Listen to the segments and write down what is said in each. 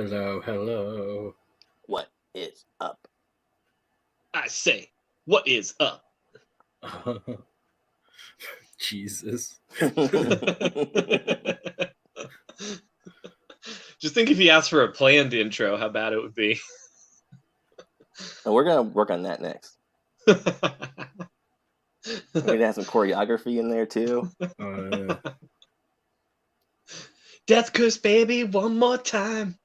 Hello, hello. What is up? I say, what is up? Jesus. Just think if he asked for a planned intro, how bad it would be. And we're gonna work on that next. We're gonna have some choreography in there too. Death Curse, baby, one more time.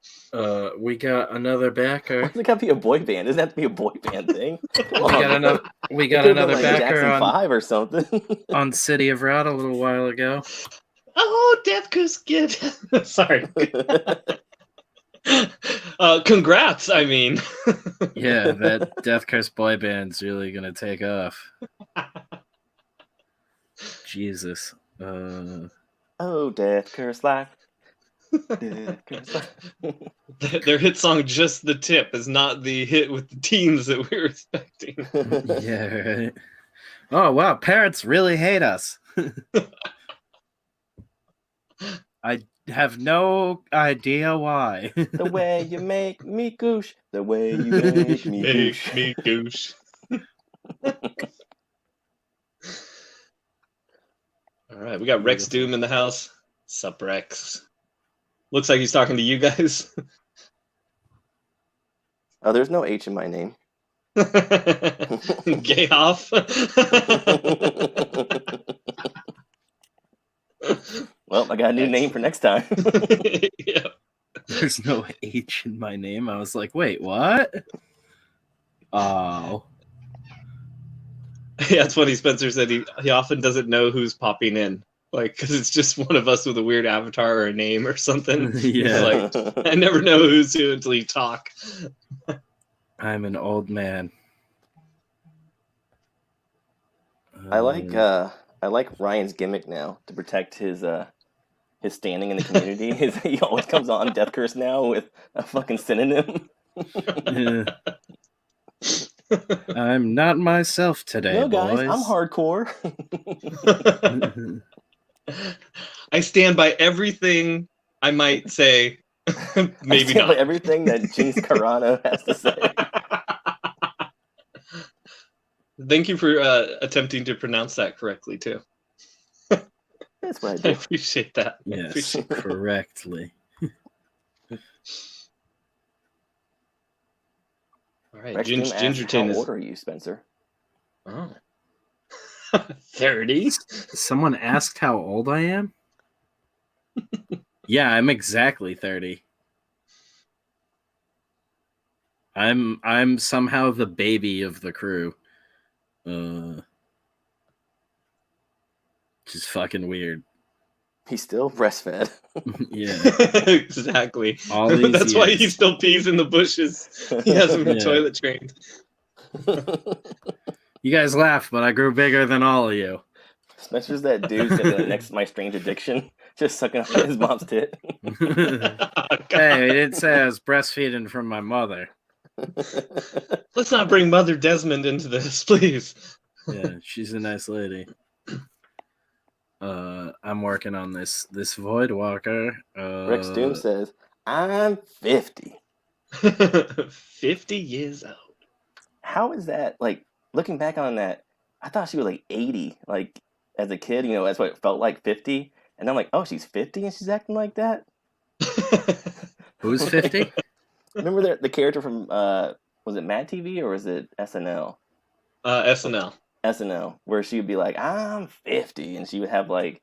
We got another backer. Why does it gotta be a boy band? Doesn't have to be a boy band thing. Come on. We got another like backer Jackson on 5 or something. on City of Rot a little while ago. Oh, Death Curse kid. Sorry. Congrats, I mean. Yeah, that Death Curse boy band's really gonna take off. Jesus. Oh, Death Curse Life. Death Curse Life. Their hit song, Just the Tip, is not the hit with the teens that we were expecting. Yeah, right. Oh, wow, parents really hate us. I have no idea why. The way you make me goosh. The way you make me goosh. Make me goosh. All right, we got Rex Doom in the house. Sup, Rex? Looks like he's talking to you guys. Oh, there's no H in my name. Gay off. Well, I got a new name for next time. Yeah. There's no H in my name. I was like, wait, what? Oh. Yeah, it's funny. Spencer said he often doesn't know who's popping in. Like, because it's just one of us with a weird avatar or a name or something. Yeah. Like, I never know who's who until you talk. I'm an old man. I like Ryan's gimmick now to protect his standing in the community. He always comes on Death Curse now with a fucking synonym. Yeah. I'm not myself today, No, guys, boys. I'm hardcore. I stand by everything I might say. Maybe not. By everything that Jinx Carano has to say. Thank you for attempting to pronounce that correctly, too. That's what I do. I appreciate that. Yes, correctly. All right, Rex Gingerton how is... old are you, Spencer? Oh. 30? Someone asked how old I am? Yeah, I'm exactly 30. I'm somehow the baby of the crew. Which is fucking weird. He's still breastfed. Yeah. Exactly. All these That's why years. he still pees in the bushes. He hasn't been Yeah. toilet trained. You guys laugh, but I grew bigger than all of you. Spencer's that dude that's the next My Strange Addiction, just sucking on his mom's tit. Hey, I didn't say I was breastfeeding from my mother. Let's not bring Mother Desmond into this, please. Yeah, she's a nice lady. I'm working on this Void Walker. Rex Doom says, I'm 50. 50 years old. How is that? Like, looking back on that, I thought she was like 80. Like, as a kid, that's what it felt like, 50. And I'm like, oh, she's 50 and she's acting like that? Who's 50? Remember the character from, was it Mad TV or was it SNL? SNL. SNL, where she would be like, I'm 50. And she would have, like,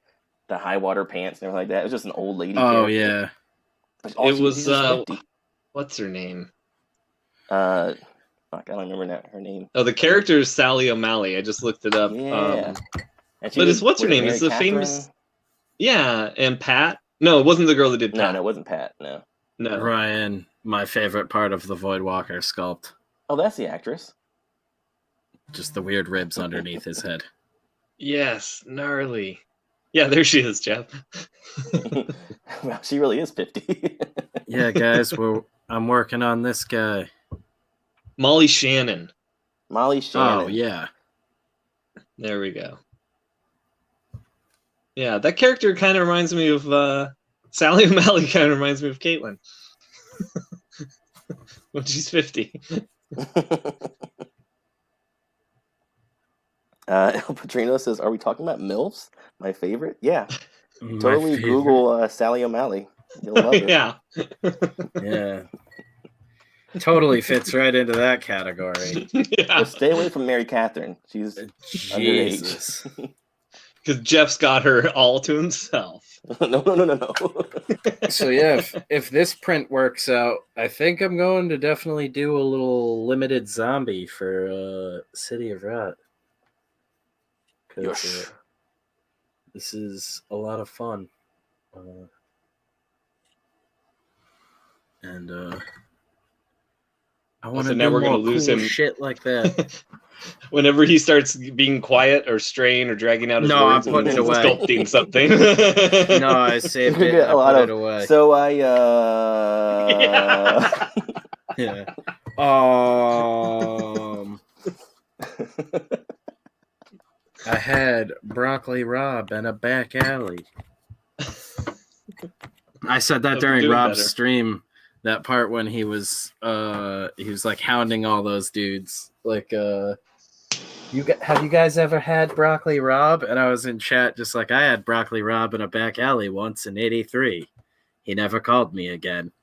the high water pants and everything like that. It was just an old lady Oh, character. yeah. It was, what's her name? Fuck, I don't remember her name. Oh, the character is Sally O'Malley. I just looked it up. Yeah. But it's what's her name? It's the famous. Yeah, and Pat. No, it wasn't the girl that did Pat. No, it wasn't Pat. No. Ryan, my favorite part of the Void Walker sculpt. Oh, that's the actress. Just the weird ribs underneath his head. Yes, gnarly. Yeah, there she is, Jeff. Well, she really is 50. Yeah, guys, I'm working on this guy. Molly Shannon. Molly Shannon. Oh, yeah. There we go. Yeah, that character kind of reminds me of Sally O'Malley. Kind of reminds me of Caitlin. when she's 50. El Patrino says, "Are we talking about MILFs? My favorite? Yeah, My totally. favorite. Google Sally O'Malley. You'll love her. Yeah. Yeah. Totally fits right into that category. Yeah. Just stay away from Mary Catherine. She's Jesus. Because Jeff's got her all to himself. No. So yeah, if this print works out, I think I'm going to definitely do a little limited zombie for City of Rot. Yosh. This is a lot of fun. And I want to now do we're more gonna lose cool him. shit like that. Whenever he starts being quiet or straying or dragging out his No, words, I'm putting and it away. Sculpting something. No, I saved You it. get And I put it away. So I Yeah. I had Broccoli Rob and a back alley. I said that during Rob's stream. That part when he was like hounding all those dudes. Like, have you guys ever had Broccoli Rob? And I was in chat just like, I had Broccoli Rob in a back alley once in '83. He never called me again.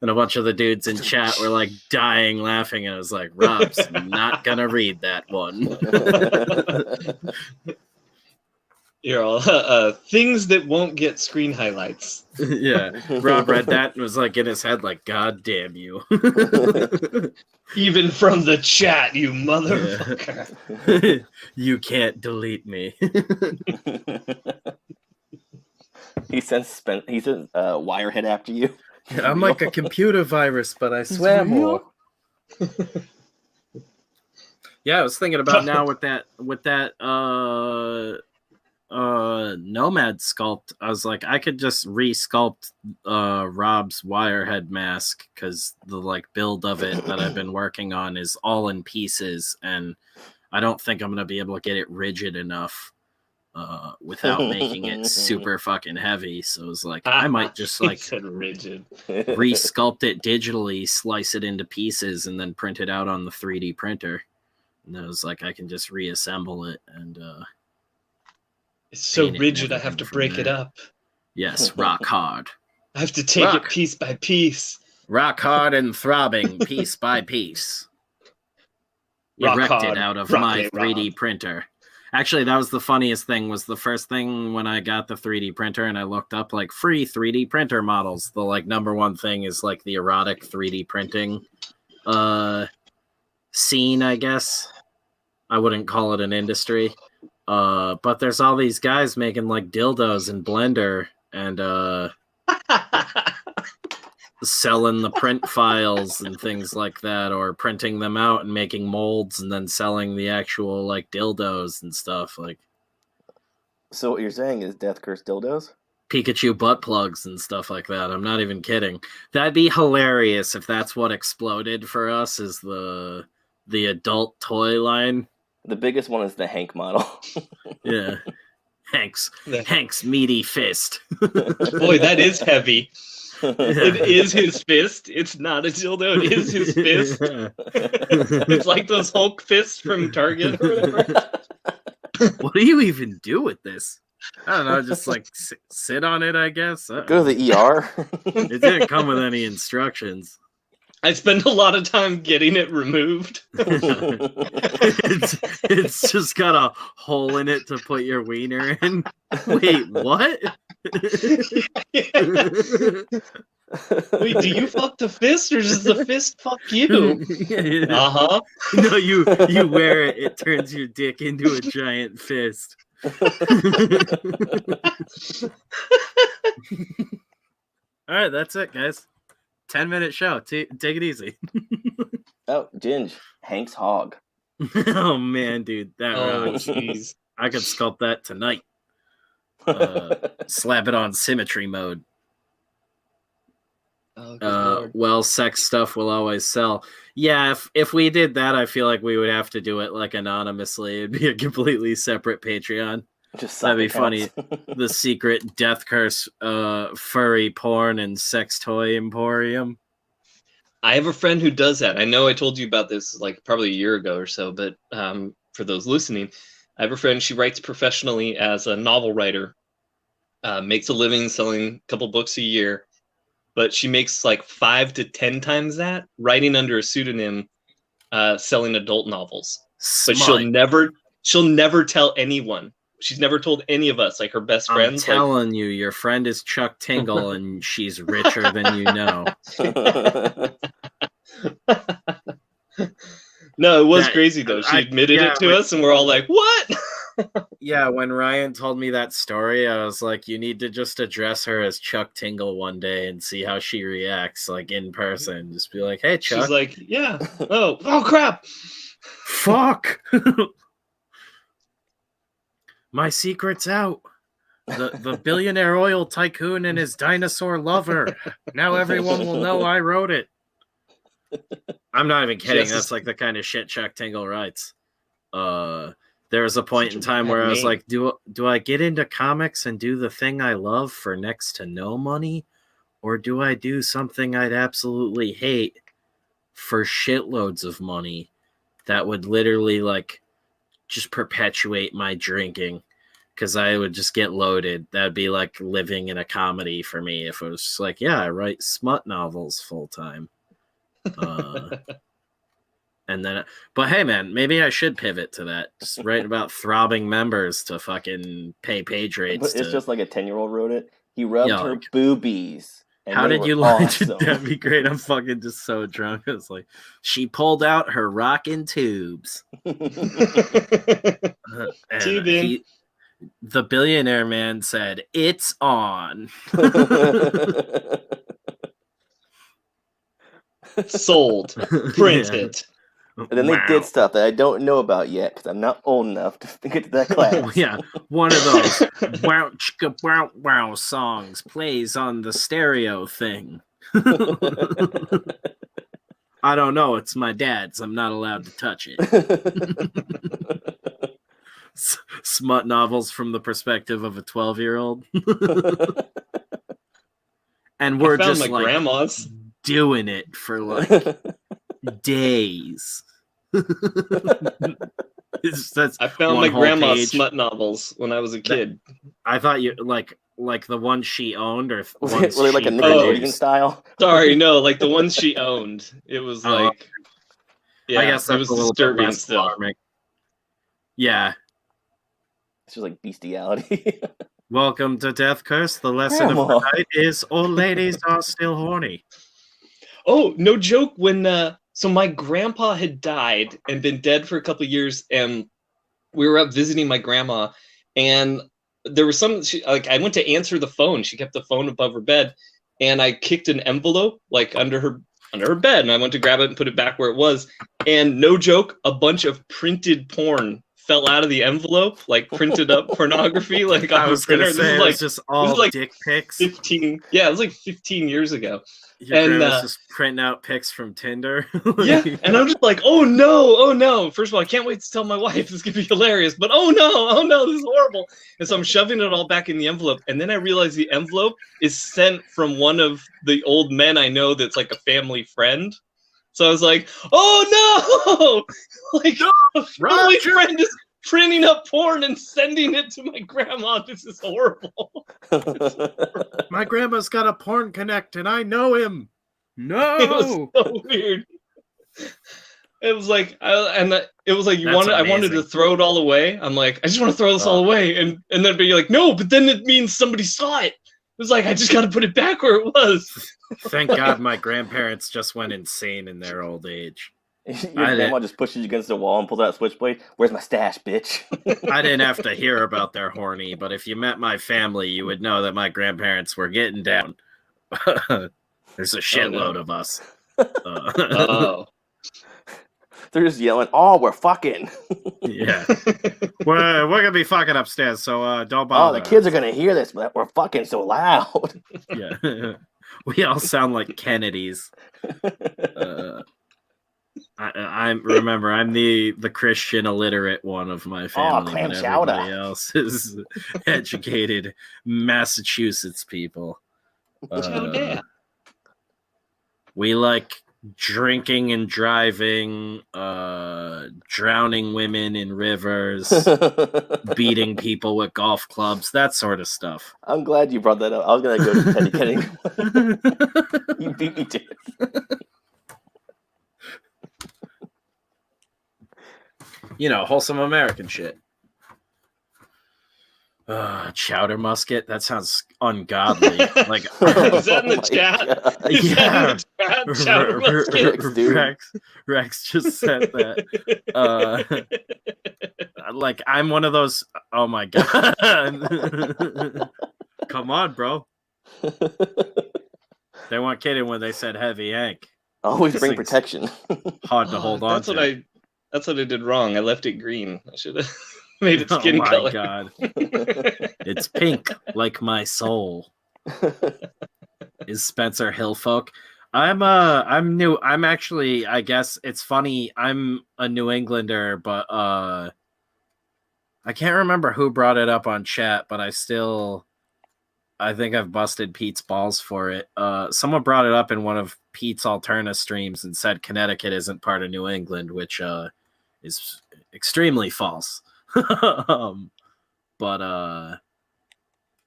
And a bunch of the dudes in chat were like dying laughing, and I was like, Rob's not gonna read that one. You're all things that won't get screen highlights. Yeah, Rob read that and was like in his head, like, God damn you. Even from the chat, you motherfucker. Yeah. You can't delete me. He sends Wirehead after you. I'm like a computer virus, but I swear more. Yeah, I was thinking about now with that Nomad sculpt. I was like, I could just re-sculpt Rob's Wirehead mask because the like build of it that I've been working on is all in pieces, and I don't think I'm gonna be able to get it rigid enough without making it super fucking heavy. So it was like, I might just like rigid. re-sculpt it digitally, slice it into pieces, and then print it out on the 3D printer. And I was like, I can just reassemble it and it's so rigid I have to break it up. Yes, rock hard. I have to take it piece by piece. Rock hard and throbbing piece by piece. Erected out of my 3D printer. Actually, that was the funniest thing, was the first thing when I got the 3D printer and I looked up like free 3D printer models. The like number one thing is like the erotic 3D printing scene, I guess. I wouldn't call it an industry. But there's all these guys making like dildos in Blender and selling the print files and things like that, or printing them out and making molds and then selling the actual like dildos and stuff. Like, so what you're saying is Death Curse dildos? Pikachu butt plugs and stuff like that. I'm not even kidding. That'd be hilarious if that's what exploded for us, is the adult toy line. The biggest one is the Hank model. Yeah. Hank's meaty fist. Boy, that is heavy. It is his fist. It's not a dildo. It is his fist. It's like those Hulk fists from Target or whatever. What do you even do with this? I don't know. Just like sit on it, I guess. Go to the ER. It didn't come with any instructions. I spend a lot of time getting it removed. It's just got a hole in it to put your wiener in. Wait, what? Wait, do you fuck the fist or does the fist fuck you? Uh-huh. No, you wear it. It turns your dick into a giant fist. All right, that's it, guys. 10-minute show. Take it easy. Oh, Ginge. Hank's hog. Oh, man, dude. That rocks. Jeez. I could sculpt that tonight. Slap it on symmetry mode. Well, sex stuff will always sell. Yeah, if we did that, I feel like we would have to do it like anonymously. It'd be a completely separate Patreon. That'd be funny. The secret Death Curse furry porn and sex toy emporium. I have a friend who does that. I know I told you about this like probably a year ago or so, but for those listening, I have a friend. She writes professionally as a novel writer, makes a living selling a couple books a year, but she makes like 5 to 10 times that writing under a pseudonym, selling adult novels. But she'll never tell anyone. She's never told any of us, like her best friends. I'm telling you, your friend is Chuck Tingle, and she's richer than you know. No, it was crazy though. She admitted it to us, and we're all like, "What?" Yeah, when Ryan told me that story, I was like, you need to just address her as Chuck Tingle one day and see how she reacts, like in person. Just be like, hey, Chuck. She's like, yeah. Oh, crap. Fuck. My secret's out. The billionaire oil tycoon and his dinosaur lover. Now everyone will know I wrote it. I'm not even kidding. That's like the kind of shit Chuck Tingle writes. There was a point in time where I was like, do I get into comics and do the thing I love for next to no money? Or do I do something I'd absolutely hate for shitloads of money that would literally like just perpetuate my drinking? Because I would just get loaded. That'd be like living in a comedy for me if it was just like, yeah, I write smut novels full time. And then, but hey, man, maybe I should pivot to that. Just write about throbbing members to fucking pay page rates. But it's just like a 10-year-old wrote it. He rubbed her boobies. How did you like it? That'd be great. I'm fucking just so drunk. It's like, she pulled out her rockin' tubes. The billionaire man said, it's on. Sold. Printed. And then they did stuff that I don't know about yet because I'm not old enough to get to that class. Yeah, one of those wow chicka wow wow songs plays on the stereo thing. I don't know. It's my dad's. I'm not allowed to touch it. Smut novels from the perspective of a 12-year-old. And we're just like grandma's doing it for like days. I found my grandma's smut novels when I was a kid. I thought you like the ones she owned, or were they like a Nickelodeon style? Sorry, no, like the ones she owned. It was like, yeah, I guess that was disturbing still. Alarming. Yeah, it's just like bestiality. Welcome to Death Curse. The lesson of the night is old ladies are still horny. Oh, no joke. When so my grandpa had died and been dead for a couple of years, and we were up visiting my grandma, and there was I went to answer the phone. She kept the phone above her bed, and I kicked an envelope like under her bed, and I went to grab it and put it back where it was. And no joke, a bunch of printed porn fell out of the envelope, like printed up pornography. Like I was gonna say, it was just all dick pics. 15, yeah, it was like 15 years ago. Your grandma's just printing out pics from Tinder. Yeah, and I'm just like, oh no. First of all, I can't wait to tell my wife. This is gonna be hilarious. But oh no, this is horrible. And so I'm shoving it all back in the envelope, and then I realize the envelope is sent from one of the old men I know that's like a family friend. So I was like, oh no! Like, no, a family friend is printing up porn and sending it to my grandma. This is horrible. My grandma's got a porn connect, and I know him. No, it was so weird. It was like, I wanted to throw it all away. I'm like, I just want to throw this all away, and then be like, no, but then it means somebody saw it. It was like, I just got to put it back where it was. Thank God my grandparents just went insane in their old age. Your grandma just pushes you against the wall and pulls out a switchblade. Where's my stash, bitch? I didn't have to hear about their horny, but if you met my family, you would know that my grandparents were getting down. There's a shitload of us. They're just yelling, oh, we're fucking. Yeah. We're going to be fucking upstairs, so don't bother. Oh, the kids are going to hear this, but we're fucking so loud. Yeah. We all sound like Kennedys. I'm the Christian illiterate one of my family, and everybody else is educated Massachusetts people. We like drinking and driving, drowning women in rivers, beating people with golf clubs, that sort of stuff. I'm glad you brought that up. I was gonna go to Teddy Kenning. You beat me to it. Wholesome American shit. Chowder musket? That sounds ungodly. Like, is that in the chat? Is that in the chat? Chowder musket? Rex just said that. Like, I'm one of those. Oh my god! Come on, bro. They weren't kidding when they said heavy yank. Always bring protection. Hard to hold on to. That's what I did wrong. I left it green. I should have made it skin color. Oh my god. It's pink like my soul. Is Spencer Hillfolk? I'm new. I'm actually, I guess it's funny. I'm a New Englander, but I can't remember who brought it up on chat, but I think I've busted Pete's balls for it. Someone brought it up in one of Pete's Alterna streams and said Connecticut isn't part of New England, which is extremely false. But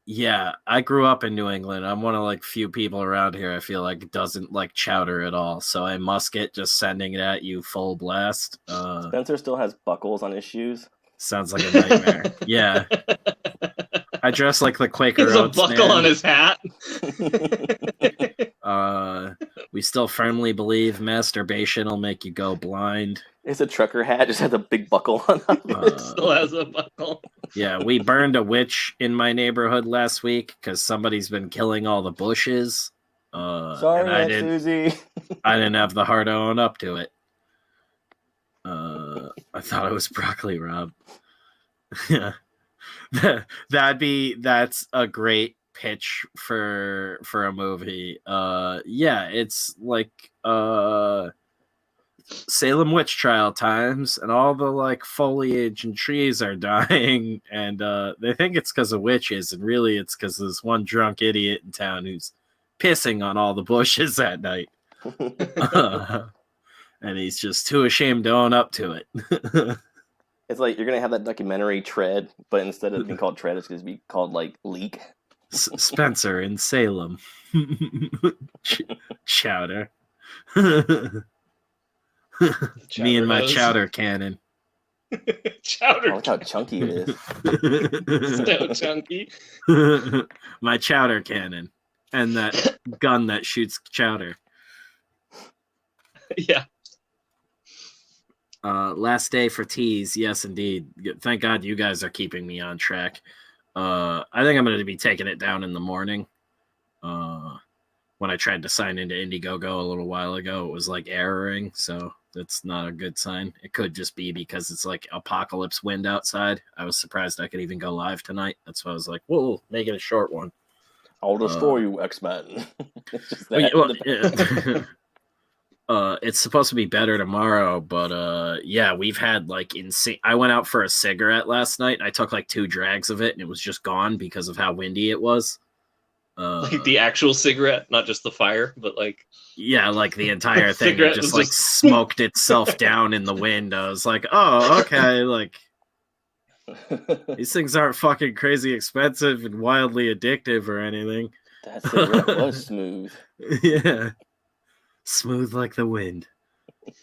yeah, I grew up in New England. I'm one of like few people around here I feel like doesn't like chowder at all. So a musket just sending it at you full blast. Spencer still has buckles on his shoes. Sounds like a nightmare. Yeah. I dress like the Quaker There's Oats a buckle man. on his hat. We still firmly believe masturbation will make you go blind. It's a trucker hat, just has a big buckle on it. Still has a buckle. Yeah, we burned a witch in my neighborhood last week because somebody's been killing all the bushes. Sorry, Aunt Susie. I didn't have the heart to own up to it. I thought it was broccoli, Rob. Yeah. That's a great pitch for a movie. Yeah, it's like Salem witch trial times, and all the like foliage and trees are dying, and they think it's because of witches, and really it's because there's one drunk idiot in town who's pissing on all the bushes at night. And he's just too ashamed to own up to it. It's like you're gonna have that documentary Tread, but instead of being called Tread, it's gonna be called like Leak. Spencer in Salem. Chowder. Me and my chowder cannon. Chowder. Oh, look how chunky it is. So chunky. My chowder cannon. And that gun that shoots chowder. Yeah. Last day for teas. Yes, indeed. Thank God you guys are keeping me on track. I think I'm going to be taking it down in the morning. When I tried to sign into Indiegogo a little while ago, it was like erroring, so that's not a good sign. It could just be because it's like apocalypse wind outside. I was surprised I could even go live tonight. That's why I was like, whoa, make it a short one. I'll destroy you, X-Men. It's supposed to be better tomorrow, but yeah, we've had like insane. I went out for a cigarette last night. I took like 2 drags of it, and it was just gone because of how windy it was. Like the actual cigarette, not just the fire, but like yeah, like the entire thing just like smoked itself down in the wind. I was like, oh, okay, like these things aren't fucking crazy expensive and wildly addictive or anything. That cigarette was smooth. Yeah. Smooth like the wind.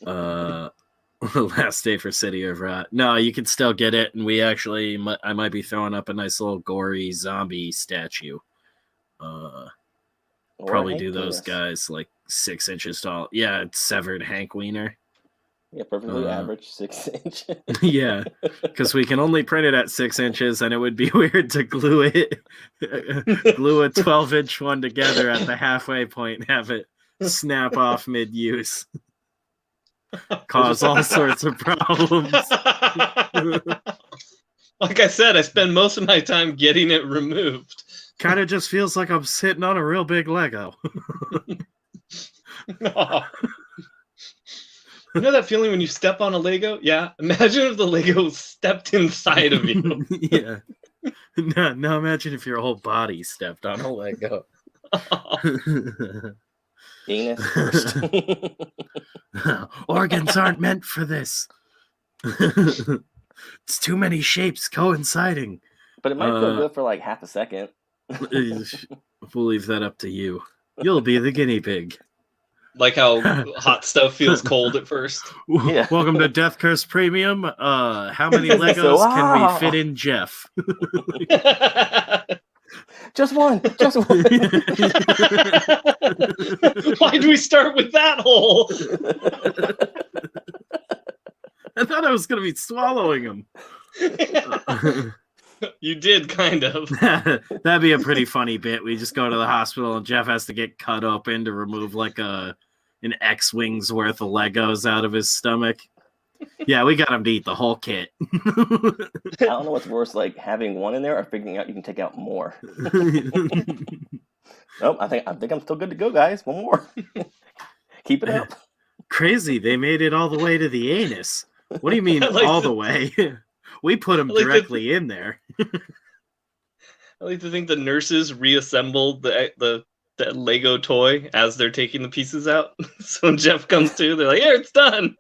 Last day for City of Rot. No, you can still get it, and we actually, I might be throwing up a nice little gory zombie statue. Probably do those guys like 6 inches tall. Yeah, it's severed Hank Wiener. Yeah, perfectly average 6 inch. Yeah, because we can only print it at 6 inches, and it would be weird to glue a 12-inch one together at the halfway point and have it snap off mid-use. Cause all sorts of problems. Like I said, I spend most of my time getting it removed. Kind of just feels like I'm sitting on a real big Lego. No. You know that feeling when you step on a Lego? Yeah. Imagine if the Lego stepped inside of you. Yeah. No, imagine if your whole body stepped on a Lego. Anus first. Organs aren't meant for this. It's too many shapes coinciding. But it might feel good for like half a second. We'll leave that up to you. You'll be the guinea pig. Like how hot stuff feels cold at first. Yeah. Welcome to Death Curse Premium. How many Legos can we fit in Jeff? Just one. Why do we start with that hole? I thought I was going to be swallowing them. You did, kind of. That'd be a pretty funny bit. We just go to the hospital and Jeff has to get cut open to remove like an X-Wing's worth of Legos out of his stomach. Yeah, we got him to eat the whole kit. I don't know what's worse, like having one in there or figuring out you can take out more. Nope, I think I'm still good to go, guys. One more. Keep it up. Crazy, they made it all the way to the anus. What do you mean all the way? We put them directly in there. I like to think the nurses reassembled the Lego toy as they're taking the pieces out. So when Jeff comes to, they're like, "Here, it's done."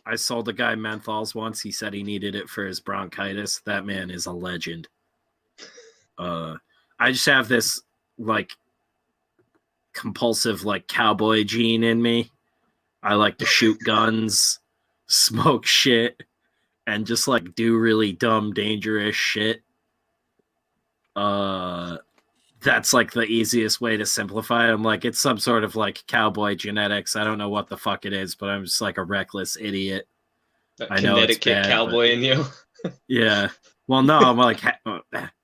I sold a guy menthols once. He said he needed it for his bronchitis. That man is a legend. I just have this like compulsive like cowboy gene in me. I like to shoot guns, smoke shit, and just like do really dumb, dangerous shit. That's like the easiest way to simplify it. I'm like, it's some sort of like cowboy genetics. I don't know what the fuck it is, but I'm just like a reckless idiot. I know it's bad, cowboy in you. Yeah. Well, no, I'm like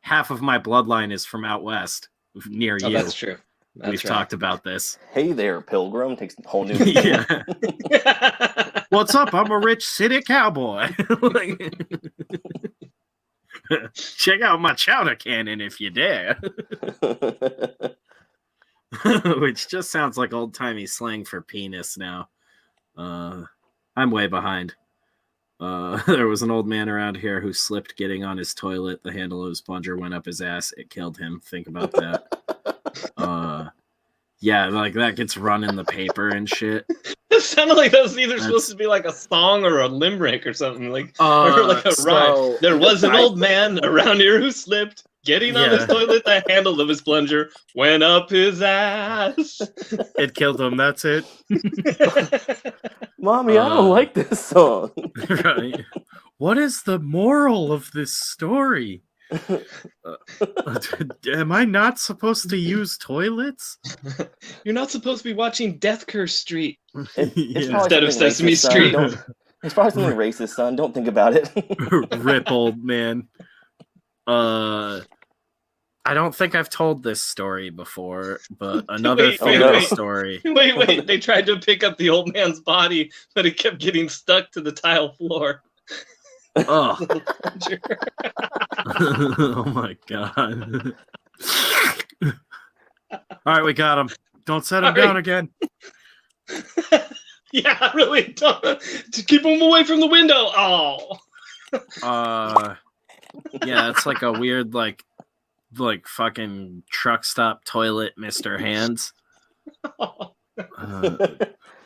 half of my bloodline is from out west, near you. That's true. We've talked about this. Hey there, Pilgrim. Takes a whole new. Yeah. What's up? I'm a rich city cowboy. Check out my chowder cannon if you dare. Which just sounds like old-timey slang for penis now. I'm way behind. There was an old man around here who slipped getting on his toilet. The handle of his plunger went up his ass. It killed him. Think about that. Yeah, like that gets run in the paper and shit. It sounded like that was either supposed to be like a song or a limerick or something, or like a rhyme. There was an old man around here who slipped getting on his toilet. The handle of his plunger went up his ass. It killed him. That's it. Mommy, I don't like this song. Right. What is the moral of this story? Am I not supposed to use toilets? You're not supposed to be watching Death Curse Street instead of Sesame Street. It's probably something racist, son. Don't think about it. Rip, old man. I don't think I've told this story before, but another story. Wait. They tried to pick up the old man's body, but it kept getting stuck to the tile floor. Oh. Oh my god. All right, we got him. Don't set him down again. Yeah, really. Don't. To keep him away from the window. Oh. Yeah, it's like a weird like fucking truck stop toilet, Mr. Hands.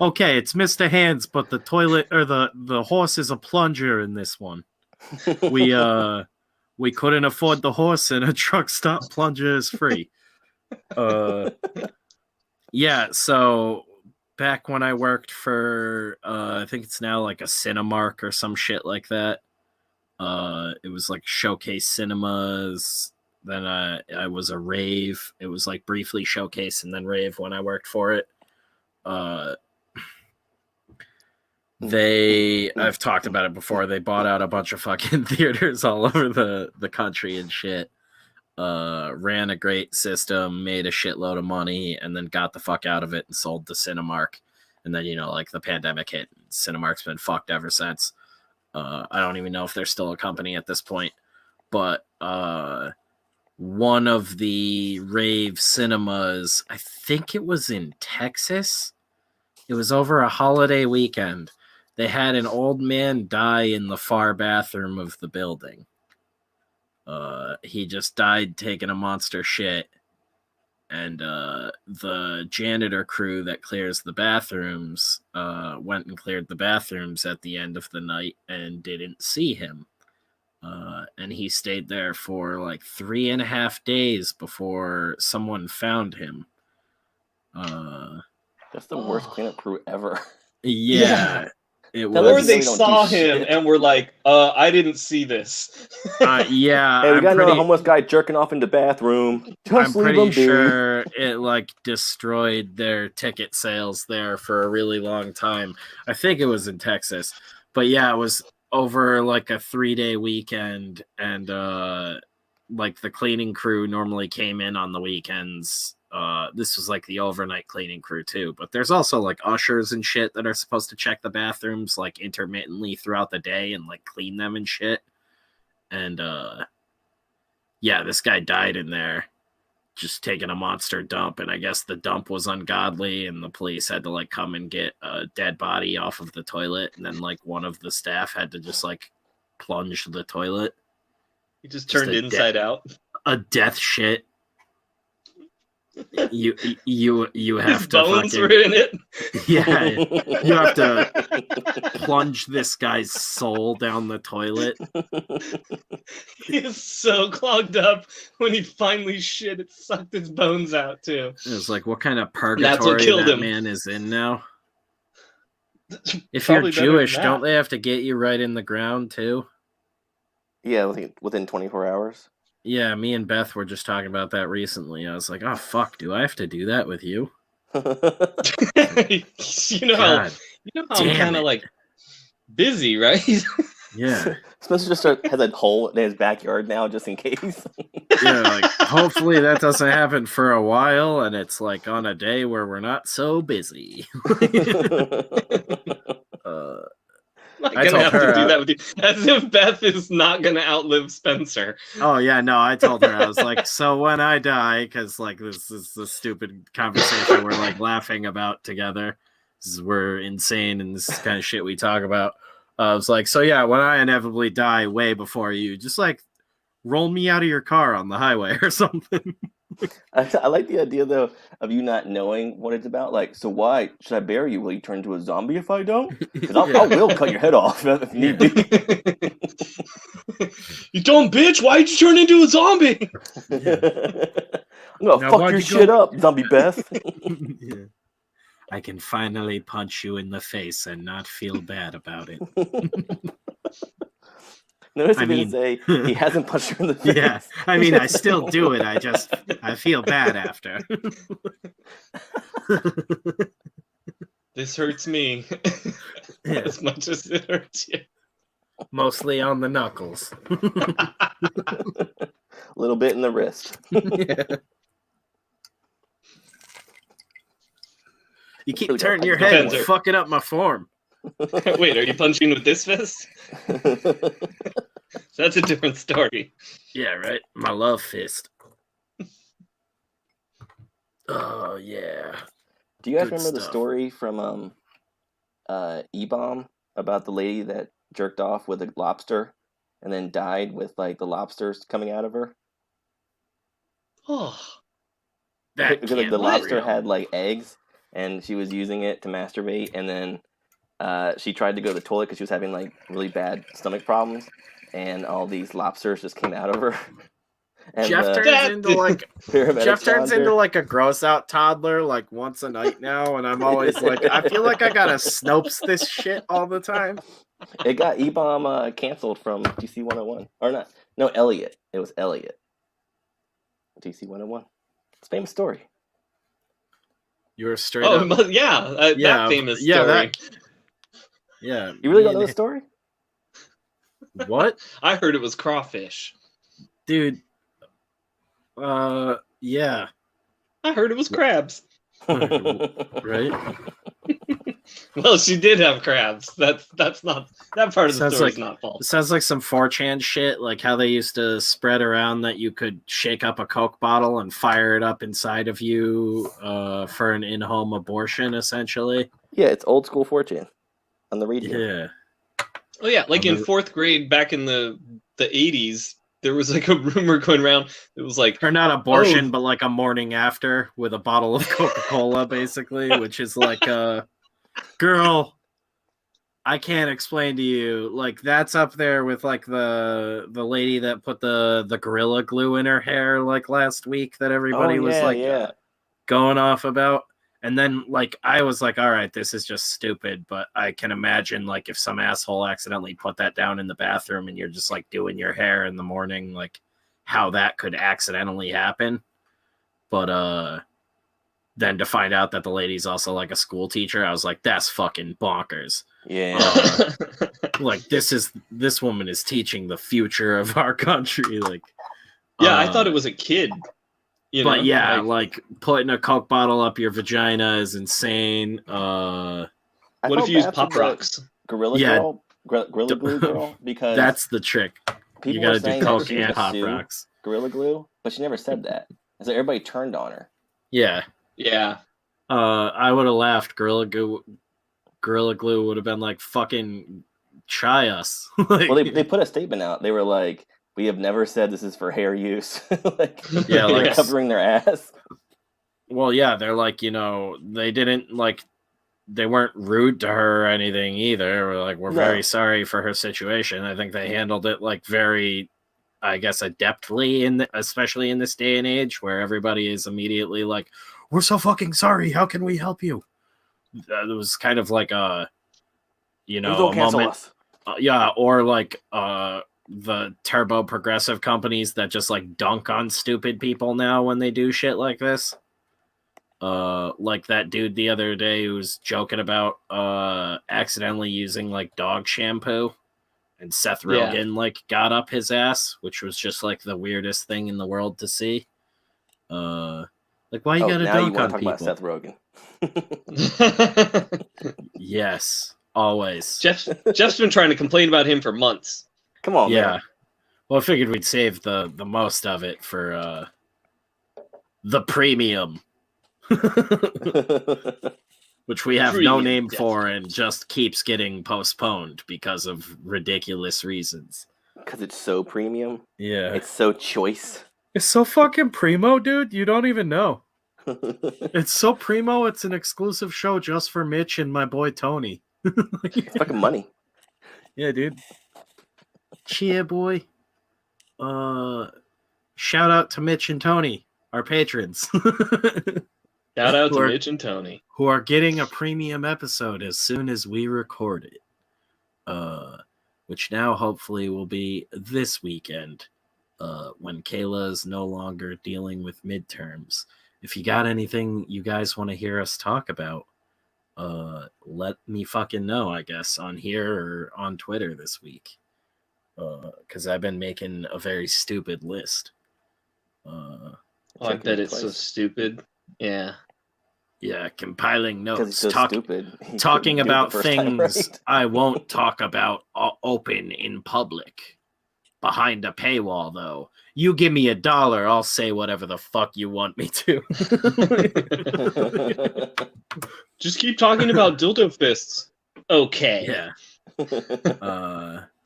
Okay, it's Mr. Hands, but the toilet or the horse is a plunger in this one. We couldn't afford the horse, and a truck stop plunger is free. Yeah, so back when I worked for I think it's now like a Cinemark or some shit like that. It was like Showcase Cinemas. Then I was a Rave. It was like briefly Showcase and then Rave when I worked for it. I've talked about it before. They bought out a bunch of fucking theaters all over the country and shit. Ran a great system, made a shitload of money, and then got the fuck out of it and sold to Cinemark. And then, like the pandemic hit. Cinemark's been fucked ever since. I don't even know if they're still a company at this point. But one of the Rave cinemas, I think it was in Texas. It was over a holiday weekend. They had an old man die in the far bathroom of the building. He just died taking a monster shit. and the janitor crew that clears the bathrooms went and cleared the bathrooms at the end of the night and didn't see him. And he stayed there for like 3.5 days before someone found him. That's the worst cleanup crew ever. Yeah. It was. Or they saw him and were like, I didn't see this. Yeah. Hey, we got another homeless guy jerking off in the bathroom. I'm pretty sure it like destroyed their ticket sales there for a really long time. I think it was in Texas. But yeah, it was over like a 3-day weekend, and like the cleaning crew normally came in on the weekends. This was like the overnight cleaning crew too, but there's also like ushers and shit that are supposed to check the bathrooms like intermittently throughout the day and like clean them and shit. And yeah, this guy died in there just taking a monster dump, and I guess the dump was ungodly and the police had to like come and get a dead body off of the toilet, and then like one of the staff had to just like plunge the toilet. He just turned inside out. A death shit. You have His to bones were in it. Yeah, you have to plunge this guy's soul down the toilet. He is so clogged up when he finally shit. It sucked his bones out too. It was like, what kind of purgatory that man is in now? If you're Jewish, don't they have to get you right in the ground too? Yeah, within 24 hours. Yeah, me and Beth were just talking about that recently. I was like, oh, fuck, do I have to do that with you? you know how I'm kind of like busy, right? Yeah. Spencer just has a hole in his backyard now just in case. Yeah, like, hopefully that doesn't happen for a while, and it's like on a day where we're not so busy. I'm not gonna have to do that with you. As if Beth is not gonna outlive Spencer. Oh yeah, no, I told her, I was like, so when I die, because like this is the stupid conversation we're like laughing about together. We're insane and this is kind of shit we talk about. I was like, so yeah, when I inevitably die way before you, just like roll me out of your car on the highway or something. I like the idea though of you not knowing what it's about. Like, so why should I bury you? Will you turn into a zombie if I don't? Because I will cut your head off if need be. You dumb bitch! Why'd you turn into a zombie? I'm gonna fuck your shit up, zombie Beth. Yeah. I can finally punch you in the face and not feel bad about it. Notice he didn't say he hasn't punched her in the face. Yeah, I mean, I still do it. I feel bad after. This hurts me as much as it hurts you. Mostly on the knuckles. A little bit in the wrist. Yeah. You keep turning your head and fucking up my form. Wait, are you punching with this fist? That's a different story. Yeah, right. My love fist. Oh yeah. Do you guys remember the story from E-Bomb about the lady that jerked off with a lobster and then died with like the lobsters coming out of her? Oh, that because like the lobster had like eggs and she was using it to masturbate, and then she tried to go to the toilet because she was having like really bad stomach problems, and all these lobsters just came out of her. And Jeff turns into like a gross out toddler like once a night now, and I'm always like, I feel like I gotta Snopes this shit all the time. It got E-Bomb canceled from DC 101, or not? No, Elliot. It was Elliot. DC 101. It's a famous story. You were straight up. That famous story. Yeah. You really don't know the story? What? I heard it was crawfish. Dude. Yeah. I heard it was crabs. Right? Well, she did have crabs. That's not that part of the story is not false. It sounds like some 4chan shit, like how they used to spread around that you could shake up a Coke bottle and fire it up inside of you for an in-home abortion, essentially. Yeah, it's old school 4chan on the radio. Yeah. Oh yeah, like in 4th grade back in the 80s, there was like a rumor going around. It was like, or not abortion, but like a morning after with a bottle of Coca-Cola, basically, which is like girl, I can't explain to you. Like that's up there with like the lady that put the Gorilla Glue in her hair like last week that everybody was going off about. And then like I was like, all right, this is just stupid, but I can imagine like if some asshole accidentally put that down in the bathroom and you're just like doing your hair in the morning, like how that could accidentally happen. But then to find out that the lady's also like a school teacher, I was like, that's fucking bonkers. Yeah. Like this woman is teaching the future of our country. Like, yeah, I thought it was a kid. But yeah, like putting a Coke bottle up your vagina is insane. What if you use Pop Rocks? Gorilla Glue girl? Because that's the trick. You gotta do Coke and Pop Rocks. Gorilla Glue, but she never said that. So everybody turned on her. Yeah. Yeah. I would have laughed. Gorilla Glue would have been like, fucking try us. Like, well, they put a statement out. They were like, we have never said this is for hair use. Like, yeah, like covering their ass. Well, yeah, they're like, you know, they didn't like, they weren't rude to her or anything either. We're very sorry for her situation. I think they handled it like very, I guess, adeptly especially in this day and age where everybody is immediately like, we're so fucking sorry. How can we help you? It was kind of like a moment. Yeah, or like the turbo progressive companies that just like dunk on stupid people now when they do shit like this. Like that dude the other day who was joking about accidentally using like dog shampoo, and Seth Rogen like got up his ass, which was just like the weirdest thing in the world to see. Like why you gotta dunk on people? About Seth Rogen. Yes, always. Jeff's been trying to complain about him for months. Come on, man. Well, I figured we'd save the most of it for the premium. Which we have no name for and just keeps getting postponed because of ridiculous reasons. Because it's so premium? Yeah. It's so choice. It's so fucking primo, dude. You don't even know. It's so primo, it's an exclusive show just for Mitch and my boy Tony. It's fucking money. Yeah, dude. Cheer, boy. Shout out to Mitch and Tony, our patrons. Shout out to Mitch and Tony, who are getting a premium episode as soon as we record it. Which now hopefully will be this weekend, when Kayla is no longer dealing with midterms. If you got anything you guys want to hear us talk about, let me fucking know, I guess, on here or on Twitter this week. Because I've been making a very stupid list. I bet it's so stupid. Yeah. Yeah, compiling notes. So talking about things I won't talk about open in public. Behind a paywall, though. You give me $1, I'll say whatever the fuck you want me to. Just keep talking about dildo fists. Okay. Yeah.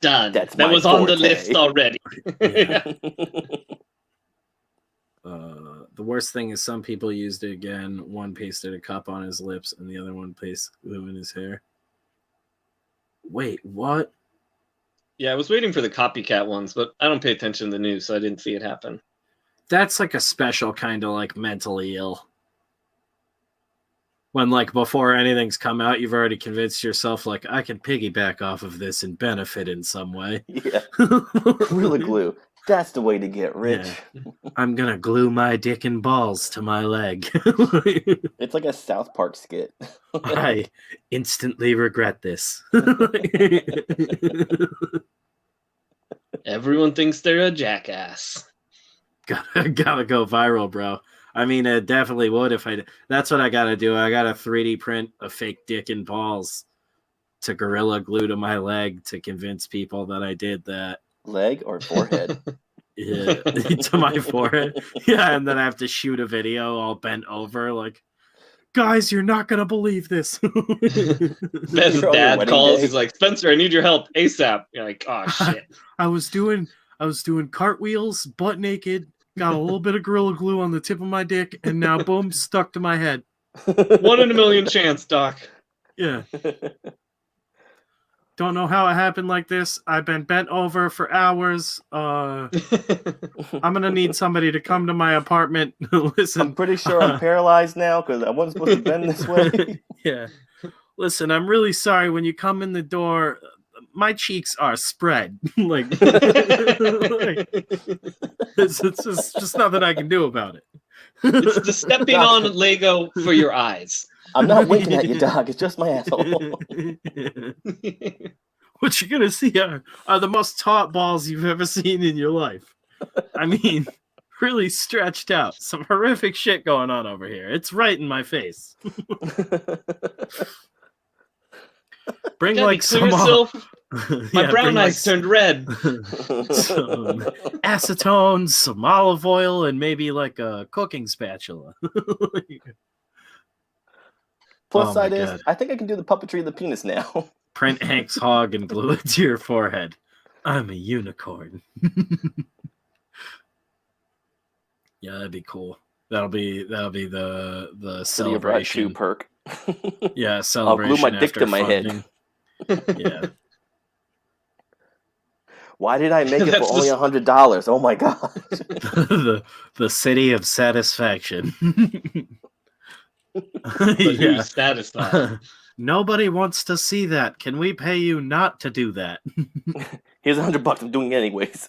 Done. That was on the list already. Yeah. The worst thing is some people used it again. One pasted a cup on his lips and the other one pasted glue in his hair. Wait, what? Yeah, I was waiting for the copycat ones, but I don't pay attention to the news, so I didn't see it happen. That's like a special kind of like mentally ill. When like before anything's come out, you've already convinced yourself like I can piggyback off of this and benefit in some way. Yeah. Gorilla Glue. That's the way to get rich. Yeah. I'm gonna glue my dick and balls to my leg. It's like a South Park skit. I instantly regret this. Everyone thinks they're a jackass. Gotta go viral, bro. I mean, it definitely would if I. That's what I gotta do. I gotta 3D print a fake dick and balls to Gorilla Glue to my leg to convince people that I did that. Leg or forehead? Yeah, to my forehead. Yeah, and then I have to shoot a video all bent over, like, guys, you're not gonna believe this. Ben's dad calls. He's like, Spencer, I need your help ASAP. You're like, oh shit. I was doing I was doing cartwheels, butt naked, got a little bit of Gorilla Glue on the tip of my dick, and now boom, stuck to my head. 1 in a million chance, Doc. Yeah. Don't know how it happened like this. I've been bent over for hours. I'm gonna need somebody to come to my apartment. Listen, I'm pretty sure I'm paralyzed now because I wasn't supposed to bend this way. Yeah. Listen, I'm really sorry. When you come in the door, my cheeks are spread. Like, it's just nothing I can do about it. It's the stepping on Lego for your eyes. I'm not winking at you, Doc. It's just my asshole. What you're gonna see are the most taut balls you've ever seen in your life. I mean, really stretched out. Some horrific shit going on over here. It's right in my face. Bring like some my brown eyes turned red. Some acetone, some olive oil, and maybe like a cooking spatula. Plus side is, I think I can do the puppetry of the penis now. Print Hank's hog and glue it to your forehead. I'm a unicorn. Yeah, that'd be cool. That'll be the celebration perk. Yeah, celebration. I'll glue my dick to my head. Yeah. Why did I make it for only $100? Oh my god. the city of satisfaction. Yeah. Satisfied. Nobody wants to see that. Can we pay you not to do that? Here's $100. I'm doing it anyways.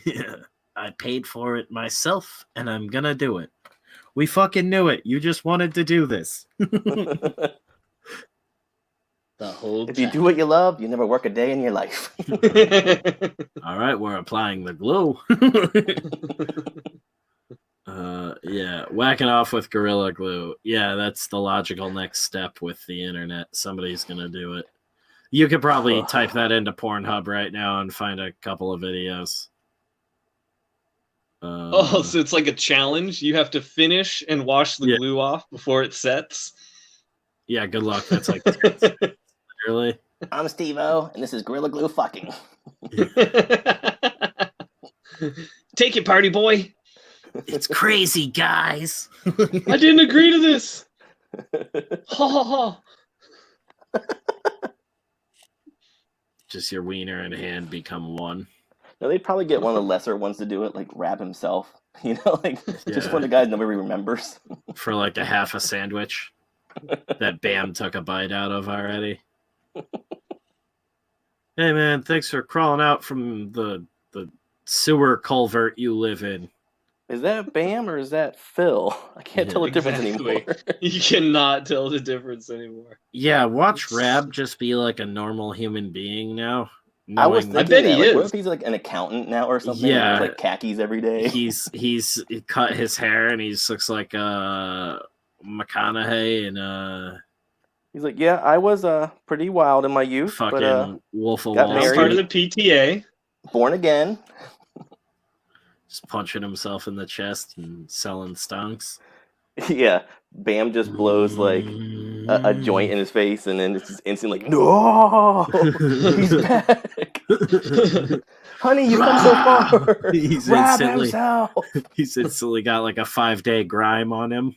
Yeah. I paid for it myself, and I'm gonna do it. We fucking knew it. You just wanted to do this. The whole time. If you do what you love, you never work a day in your life. All right, we're applying the glue. Yeah, whacking off with Gorilla Glue. Yeah, that's the logical next step with the internet. Somebody's gonna do it. You could probably type that into Pornhub right now and find a couple of videos. So it's like a challenge. You have to finish and wash the glue off before it sets. Yeah, good luck. That's like really. I'm Steve-O, and this is Gorilla Glue fucking. Take it, party boy. It's crazy, guys. I didn't agree to this. Ha ha ha. Just your wiener and hand become one. No, they'd probably get one of the lesser ones to do it, like Rab himself. You know, like just one of the guys nobody remembers. For like a half a sandwich that Bam took a bite out of already. Hey man, thanks for crawling out from the sewer culvert you live in. Is that Bam or is that Phil? I can't tell the difference anymore. You cannot tell the difference anymore. Yeah, watch Rab just be like a normal human being now. I bet he is. What if he's like an accountant now or something? Yeah, like khakis every day. He's cut his hair and he looks like McConaughey and He's like, yeah, I was pretty wild in my youth. Fucking but, Wolf of Wall Street. I was part of the PTA. Born again. Just punching himself in the chest and selling stonks. Yeah, Bam just blows like a joint in his face, and then it's just instantly like, no, he's back. Honey, you come so far. He's instantly got like a 5-day grime on him.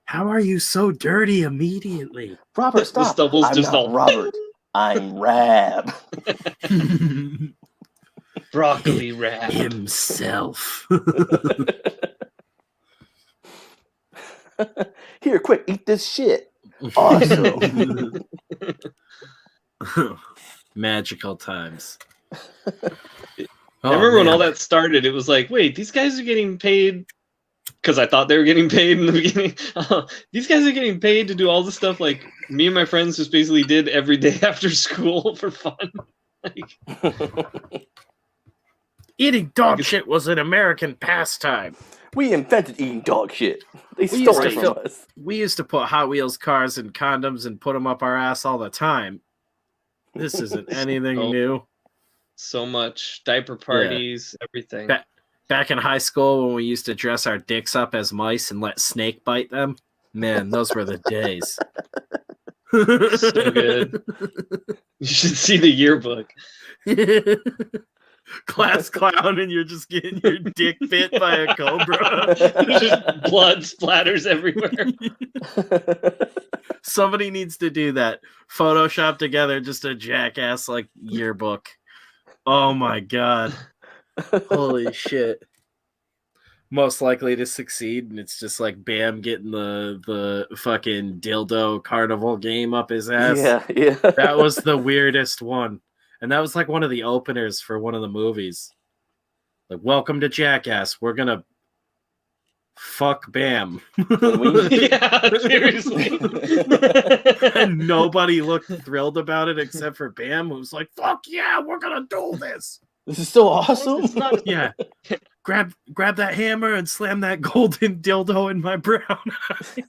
How are you so dirty immediately? Robert, stop. I'm not Robert. I'm Rab. Broccoli Rab. Himself. Here, quick, eat this shit. Awesome. Magical times. I remember when all that started, it was like, wait, these guys are getting paid, because I thought they were getting paid in the beginning. These guys are getting paid to do all the stuff like me and my friends just basically did every day after school for fun. Eating dog shit was an American pastime. We invented eating dog shit. They stole it from us. We used to put Hot Wheels cars in condoms and put them up our ass all the time. This isn't anything new. So much. Diaper parties, everything. Back in high school when we used to dress our dicks up as mice and let Snake bite them. Man, those were the days. So good. You should see the yearbook. Class clown, and you're just getting your dick bit by a cobra. Just blood splatters everywhere. Somebody needs to do that. Photoshop together just a Jackass like yearbook. Oh my god. Holy shit. Most likely to succeed, and it's just like Bam getting the fucking dildo carnival game up his ass. Yeah. That was the weirdest one. And that was like one of the openers for one of the movies. Like, welcome to Jackass. We're gonna fuck Bam. Yeah, seriously. And nobody looked thrilled about it except for Bam, who was like, fuck yeah, we're gonna do this. This is so awesome. It's not... Yeah. Grab that hammer and slam that golden dildo in my brown eye.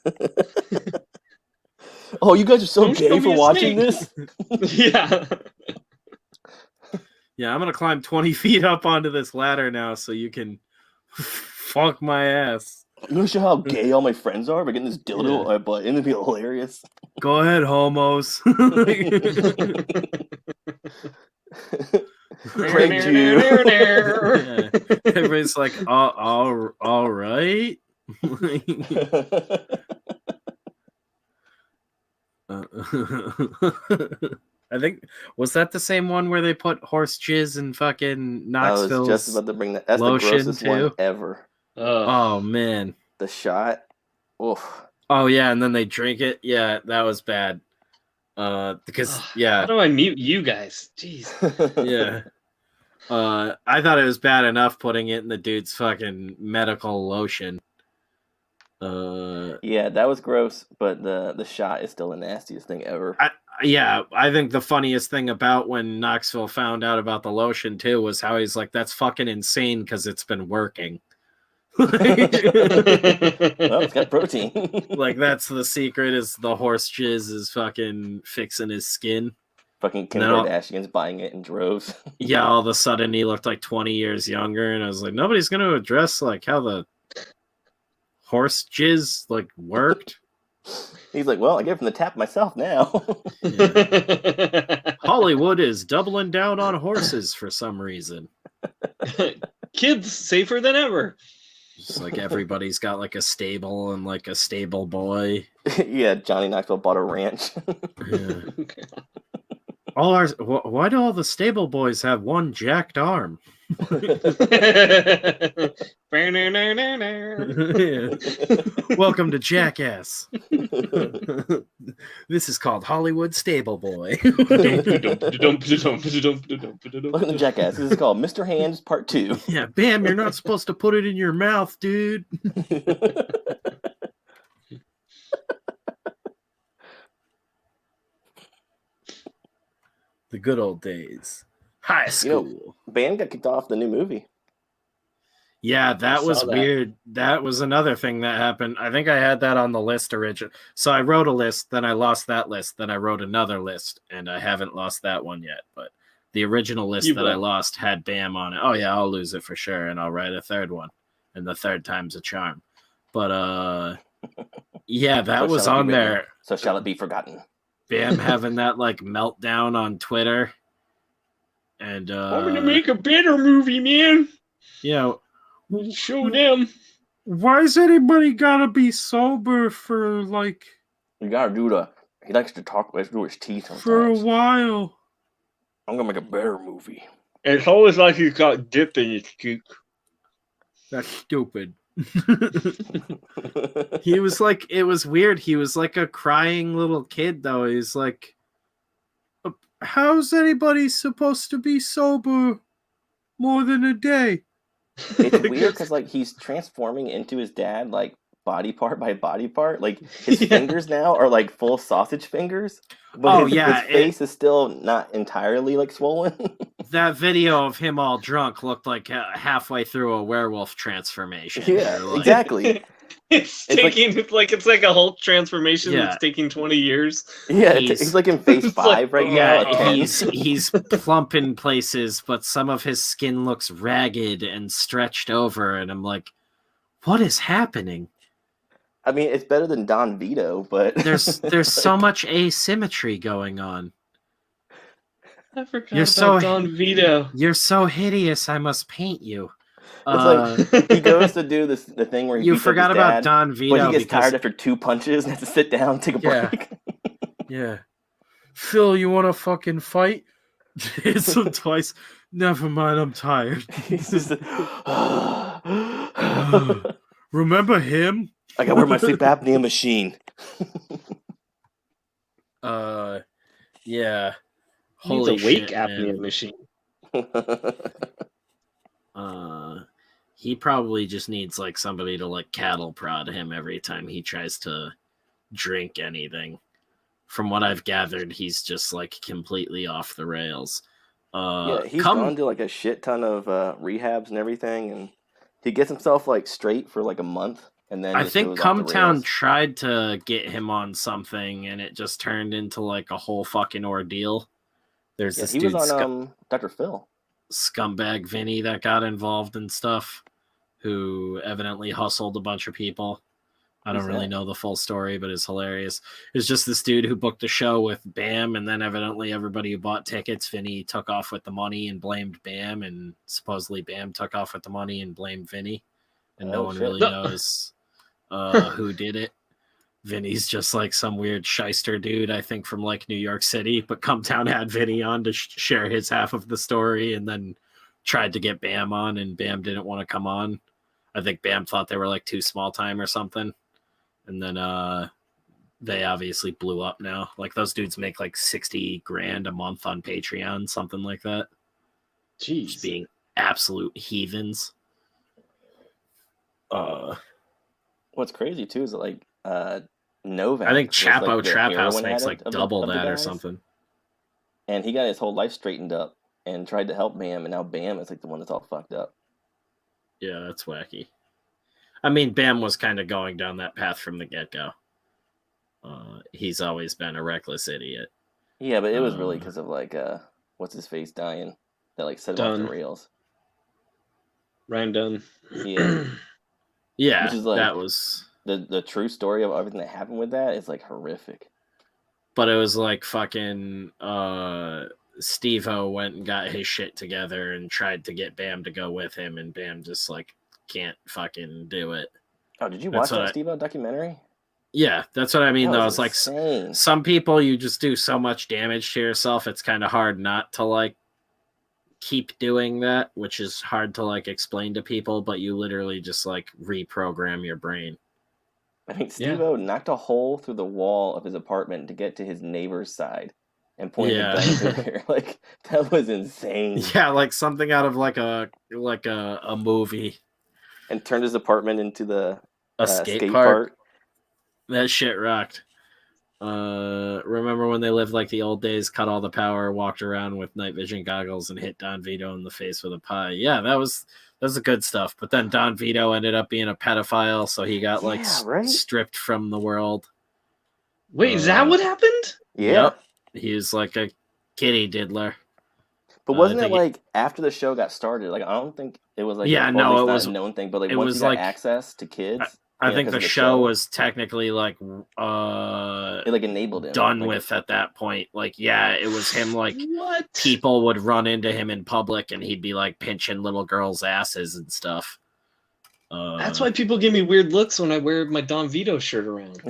Oh, you guys are so gay for watching this? Yeah. Yeah, I'm gonna climb 20 feet up onto this ladder now so you can fuck my ass. I'm gonna show how gay all my friends are by getting this dildo on my butt. It'd be hilarious. Go ahead, homos. Pranked you. Yeah. Everybody's like, all right. I think, was that the same one where they put horse jizz in fucking Knoxville's I was just about to bring that. That's the lotion grossest too? one ever. Oh man. The shot. Oof. Oh yeah, and then they drink it. Yeah, that was bad. Because How do I mute you guys? Jeez. Yeah. I thought it was bad enough putting it in the dude's fucking medical lotion. Yeah, that was gross, but the shot is still the nastiest thing ever. I think the funniest thing about when Knoxville found out about the lotion too was how he's like, that's fucking insane because it's been working. Well, it's got protein. Like, that's the secret, is the horse jizz is fucking fixing his skin. Fucking Kim Kardashian's buying it in droves. Yeah, all of a sudden he looked like 20 years younger, and I was like, nobody's going to address like how the horse jizz like worked. He's like, well, I get it from the tap myself now. Yeah. Hollywood is doubling down on horses for some reason. Kids safer than ever. Just like everybody's got like a stable and like a stable boy. Yeah, Johnny Knoxville bought a ranch. Yeah. Why do all the stable boys have one jacked arm? Yeah. Welcome to Jackass. This is called Hollywood Stable Boy. Welcome to Jackass. This is called Mr. Hands Part 2. Yeah, Bam, you're not supposed to put it in your mouth, dude. The good old days. High school. Bam got kicked off the new movie. Yeah, that was weird. That was another thing that happened. I think I had that on the list originally. So I wrote a list, then I lost that list, then I wrote another list, and I haven't lost that one yet. But the original list I lost had Bam on it. Oh yeah, I'll lose it for sure, and I'll write a third one. And the third time's a charm. But yeah, that was on there. So shall it be forgotten? Bam having that like meltdown on Twitter. And I'm gonna make a better movie, man. Yeah. Show them. Why is anybody gotta be sober for like? You gotta do he likes to talk through his teeth sometimes. For a while. I'm gonna make a better movie. It's always like he's got dip in his cheek. That's stupid. He was like, it was weird. He was like a crying little kid, though. He's like, how's anybody supposed to be sober more than a day? It's weird because like he's transforming into his dad, like body part by body part. Like his fingers now are like full sausage fingers. But his face is still not entirely like swollen. That video of him all drunk looked like halfway through a werewolf transformation. Yeah, like, exactly. It's like a Hulk transformation that's taking 20 years. Yeah, he's like in phase 5 right now. Yeah, he's plump in places, but some of his skin looks ragged and stretched over, and I'm like, what is happening? I mean, it's better than Don Vito, but there's so much asymmetry going on. I forgot about Don Vito. You're so hideous, I must paint you. It's like he goes to do the thing where he you beats forgot up his about dad, Don Vito, but he gets tired after 2 punches and has to sit down, take a break. Yeah. Phil, you want to fucking fight? Hits him twice. Never mind, I'm tired. He's just remember him? I gotta wear my sleep apnea machine. Yeah. Holy shit, apnea machine. He probably just needs like somebody to like cattle prod him every time he tries to drink anything. From what I've gathered, he's just like completely off the rails. He's gone to like a shit ton of rehabs and everything, and he gets himself like straight for like a month, and then I think Cumtown tried to get him on something, and it just turned into like a whole fucking ordeal. There's this dude was on Dr. Phil. Scumbag Vinny that got involved in stuff, who evidently hustled a bunch of people. I don't really know the full story, but it's hilarious. It's just this dude who booked a show with Bam, and then evidently everybody who bought tickets, Vinny took off with the money and blamed Bam, and supposedly Bam took off with the money and blamed Vinny, and no one really knows who did it. Vinny's just like some weird shyster dude, I think, from like New York City, but Cumtown had Vinny on to share his half of the story, and then tried to get Bam on, and Bam didn't want to come on. I think Bam thought they were like too small time or something. And then they obviously blew up now. Like those dudes make like $60,000 a month on Patreon, something like that. Jeez. Just being absolute heathens. What's crazy too is that like Novak. I think Chapo like Trap House makes like double that or something. And he got his whole life straightened up and tried to help Bam, and now Bam is like the one that's all fucked up. Yeah, that's wacky. I mean, Bam was kind of going down that path from the get-go. He's always been a reckless idiot. Yeah, but it was really because of like what's his face dying that like set him off the rails. Ryan Dunn. Yeah. Yeah, which is like, that was the true story of everything that happened with that is like horrific. But it was like fucking Steve-O went and got his shit together and tried to get Bam to go with him, and Bam just like can't fucking do it. Oh, did you watch that Steve-O documentary? Yeah, that's what I mean, though. It's insane. Like some people, you just do so much damage to yourself, it's kind of hard not to like keep doing that, which is hard to like explain to people, but you literally just like reprogram your brain. I think Steve-O knocked a hole through the wall of his apartment to get to his neighbor's side and pointed the gun to her. Like, that was insane. Yeah, like something out of like a movie. And turned his apartment into the skate park. That shit rocked. Remember when they lived like the old days, cut all the power, walked around with night vision goggles, and hit Don Vito in the face with a pie? Yeah, that was the good stuff. But then Don Vito ended up being a pedophile, so he got stripped from the world. Wait, is that what happened? Yeah. Yep. He was like a kitty diddler. But wasn't it like after the show got started? Like, I don't think it was like it was a known thing, but like it once was he got like access to kids. I think the show was technically like it like enabled him. Done with at that point. Like, yeah, it was him like people would run into him in public and he'd be like pinching little girls' asses and stuff. That's why people give me weird looks when I wear my Don Vito shirt around.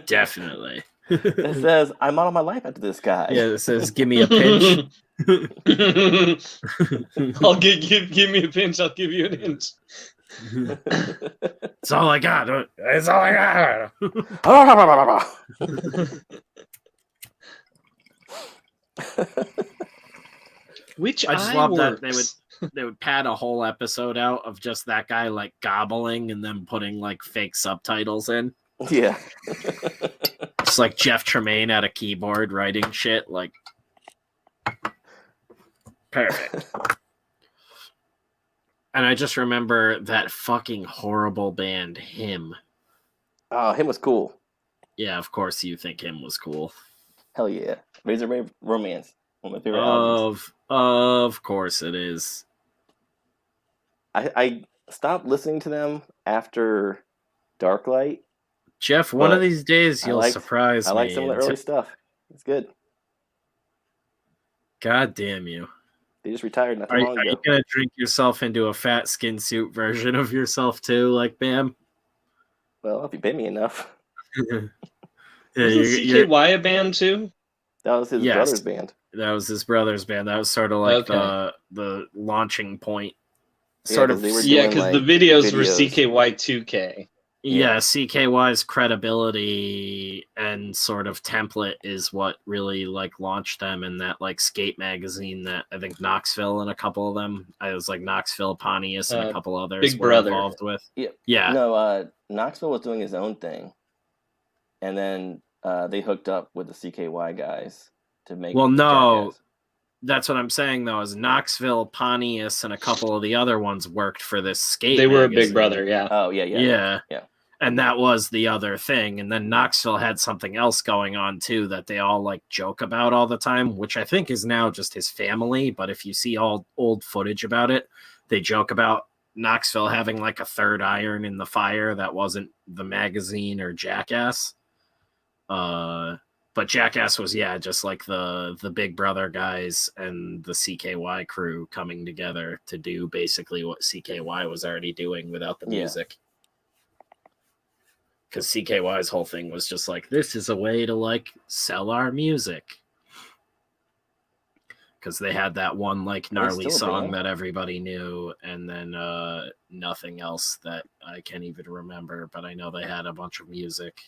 Definitely. It says, I'm out of my life after this guy. Yeah, it says, give me a pinch. I'll give me a pinch, I'll give you an inch. It's all I got. It's all I got. Which I just love that they would pad a whole episode out of just that guy like gobbling and then putting like fake subtitles in. Yeah. It's like Jeff Tremaine at a keyboard writing shit. Like, perfect. And I just remember that fucking horrible band, Him. Oh, Him was cool. Yeah, of course you think Him was cool. Hell yeah. Razor Romance. One of my favorite albums. Of course it is. I stopped listening to them after Darklight. Jeff, one of these days you'll surprise me. I like some of the early stuff. It's good. God damn you. They just retired not too Are long ago. you going to drink yourself into a fat skin suit version of yourself too, like Bam? Well, if you pay me enough. Wasn't CKY a band too? That was his brother's band. That was his brother's band. That was sort of like the launching point. Because the videos were CKY2K. Yeah, CKY's credibility and sort of template is what really like launched them in that like skate magazine that I think Knoxville and a couple of them. I was like Knoxville, Pontius, and a couple others were involved with. Yeah. No, Knoxville was doing his own thing, and then they hooked up with the CKY guys to make. Well, no. Jackass. That's what I'm saying, though, is Knoxville, Pontius, and a couple of the other ones worked for this skate They were magazine. a big brother, yeah. Oh, yeah. And that was the other thing. And then Knoxville had something else going on, too, that they all, like, joke about all the time, which I think is now just his family. But if you see all old footage about it, they joke about Knoxville having, like, a third iron in the fire that wasn't the magazine or Jackass. But Jackass was, just like the Big Brother guys and the CKY crew coming together to do basically what CKY was already doing without the music. Because CKY's whole thing was just like, this is a way to like sell our music. Because they had that one like gnarly song that everybody knew, and then nothing else that I can't even remember, but I know they had a bunch of music.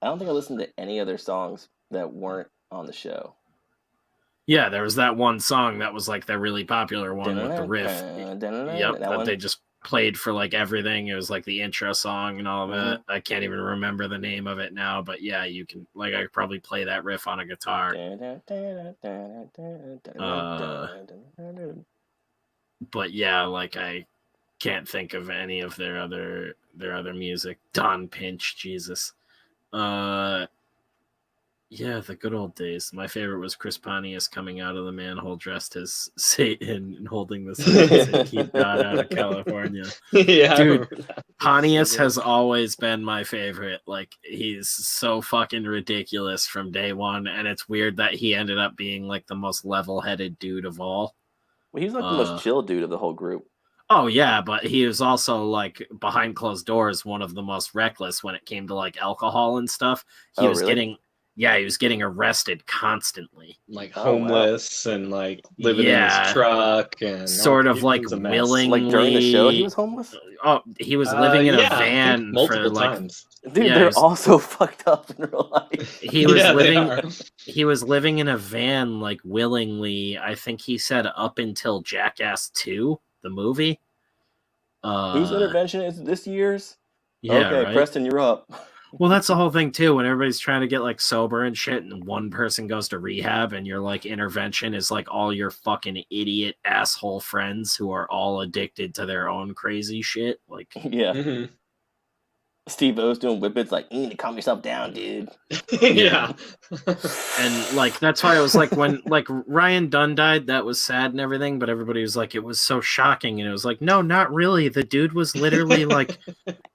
I don't think I listened to any other songs that weren't on the show. Yeah, there was that one song that was like the really popular one with the riff. That they just played for like everything. It was like the intro song and all of it. I can't even remember the name of it now, but yeah, you can like I could probably play that riff on a guitar. But yeah, like I can't think of any of their other music. Don Pinch, Jesus. Yeah, the good old days. My favorite was Chris Pontius coming out of the manhole dressed as Satan and holding the sign to keep God out of California. Yeah, dude, Pontius has always been my favorite. Like, he's so fucking ridiculous from day one, and it's weird that he ended up being like the most level-headed dude of all. Well, he's like the most chill dude of the whole group. Oh, yeah, but he was also, like, behind closed doors, one of the most reckless when it came to, like, alcohol and stuff. He was getting arrested constantly. Like, homeless and, like, living in his truck. And sort of, like, willingly. Like, during the show, he was homeless? Oh, he was living in a van multiple times. Dude, they're all so fucked up in real life. He was living in a van, like, willingly, I think he said up until Jackass 2. The movie. Whose intervention is this year's? Yeah, okay, right? Preston, you're up. Well, that's the whole thing too. When everybody's trying to get like sober and shit, and one person goes to rehab, and your like intervention is like all your fucking idiot asshole friends who are all addicted to their own crazy shit. Like, yeah. Mm-hmm. Steve O's doing whippets like, you need to calm yourself down, dude. Yeah. And like that's why I was like, when like Ryan Dunn died, that was sad and everything, but everybody was like, it was so shocking, and it was like, no, not really. The dude was literally like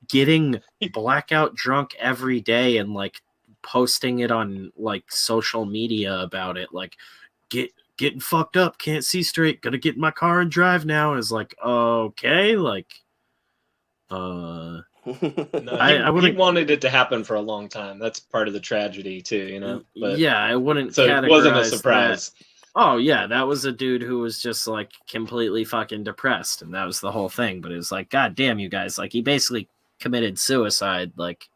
getting blackout drunk every day and like posting it on like social media about it, like getting fucked up, can't see straight, gonna get in my car and drive now. Is like, okay, like he wanted it to happen for a long time. That's part of the tragedy too, you know. But, yeah, I wouldn't. So it wasn't a surprise. That. Oh yeah, that was a dude who was just like completely fucking depressed, and that was the whole thing. But it was like, God damn, you guys! Like he basically committed suicide. Like,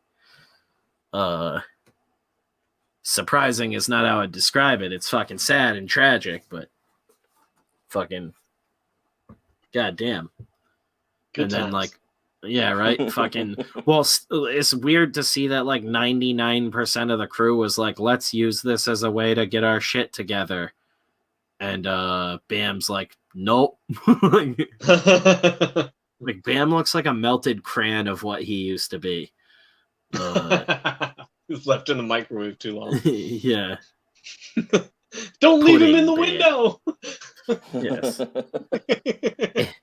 surprising is not how I'd describe it. It's fucking sad and tragic, but fucking God damn. Good times. Then like. Yeah, right. Fucking. Well, it's weird to see that like 99% of the crew was like, let's use this as a way to get our shit together. And Bam's like, nope. Like Bam looks like a melted crayon of what he used to be. He's left in the microwave too long. Yeah. Don't leave him in the window. Yes.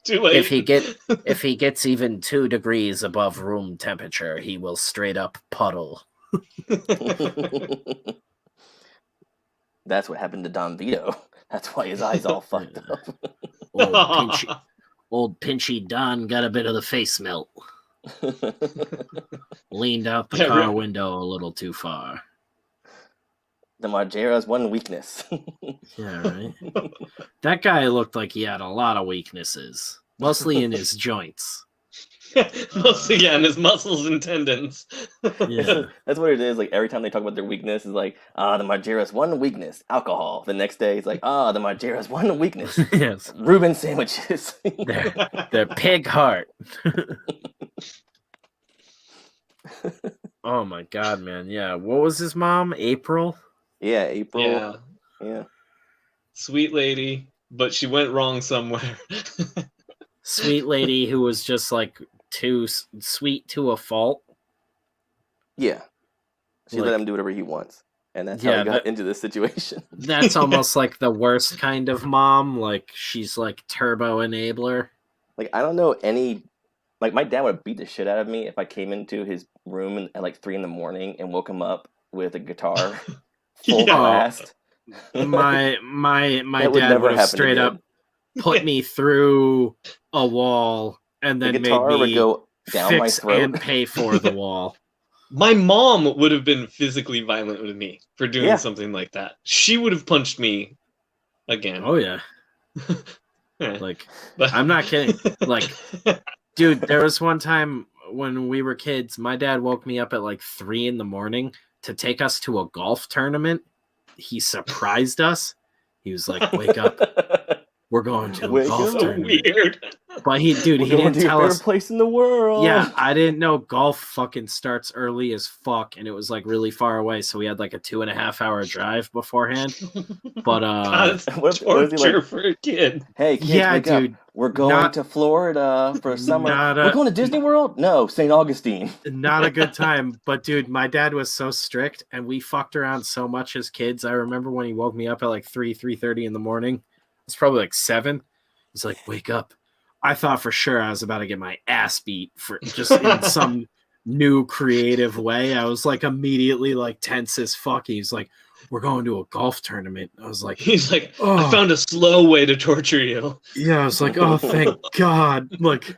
Too late. If he gets even 2 degrees above room temperature, he will straight up puddle. That's what happened to Don Vito. That's why his eyes all fucked up. Old Pinchy Don got a bit of the face melt. Leaned out the car window a little too far. The Margera's one weakness. Yeah, right. That guy looked like he had a lot of weaknesses, mostly in his joints. Mostly, in his muscles and tendons. Yeah, that's what it is. Like every time they talk about their weakness, is like, the Margera's one weakness, alcohol. The next day, it's like, the Margera's one weakness, yes, Reuben sandwiches. their pig heart. Oh my god, man! Yeah, what was his mom? April. Yeah, April. Yeah. Sweet lady, but she went wrong somewhere. Sweet lady who was just like too sweet to a fault. Yeah. She let him do whatever he wants. And that's how he got into this situation. That's almost like the worst kind of mom. Like, she's like turbo enabler. Like, I don't know any... Like, my dad would have beat the shit out of me if I came into his room at like 3 a.m. and woke him up with a guitar full blast. My dad would have straight up put me through a wall and then made me would go down fix my throat and pay for the wall. My mom would have been physically violent with me for doing something like that. She would have punched me again. Oh yeah. Like, I'm not kidding. Like, dude, there was one time when we were kids, my dad woke me up at like 3 a.m. to take us to a golf tournament. He surprised us. He was like, "Wake up. We're going to a golf tournament." Weird. But he didn't tell us. Favorite place in the world. Yeah, I didn't know golf fucking starts early as fuck, and it was like really far away, so we had like a 2.5-hour drive beforehand. But what is he like? For a kid. Hey, kids, wake dude, up. We're going to Florida for summer. We're going to Disney World? No, St. Augustine. Not a good time. But dude, my dad was so strict, and we fucked around so much as kids. I remember when he woke me up at like 3:30 in the morning. It's probably like 7. He's like, "Wake up." I thought for sure I was about to get my ass beat for just in some new creative way. I was like immediately like tense as fuck. He's like, "We're going to a golf tournament." I was like, he's like, "I found a slow way to torture you." Yeah, I was like, "Oh, thank God." Like,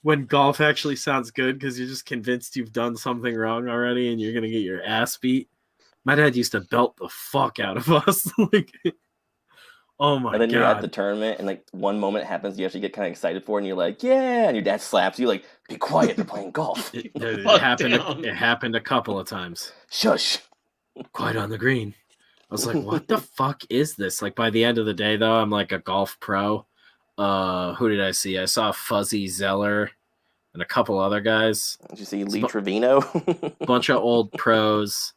when golf actually sounds good because you're just convinced you've done something wrong already and you're going to get your ass beat. My dad used to belt the fuck out of us. Like, oh my God. And then you're at the tournament and like one moment happens you actually get kind of excited for and you're like, yeah, and your dad slaps you like, be quiet, they're playing golf. It happened a couple of times. Shush. Quiet on the green. I was like, what the fuck is this? Like, by the end of the day though, I'm like a golf pro. Who did I see? I saw Fuzzy Zeller and a couple other guys. Did you see Lee Trevino? Bunch of old pros.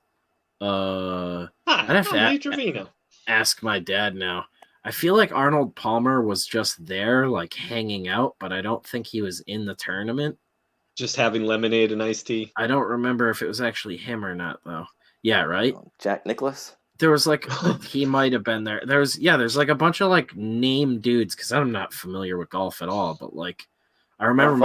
I'd have to ask my dad now. I feel like Arnold Palmer was just there, like hanging out, but I don't think he was in the tournament. Just having lemonade and iced tea. I don't remember if it was actually him or not, though. Yeah, right? Jack Nicklaus? There was like, he might have been there. There's like a bunch of like named dudes, because I'm not familiar with golf at all, but like, I remember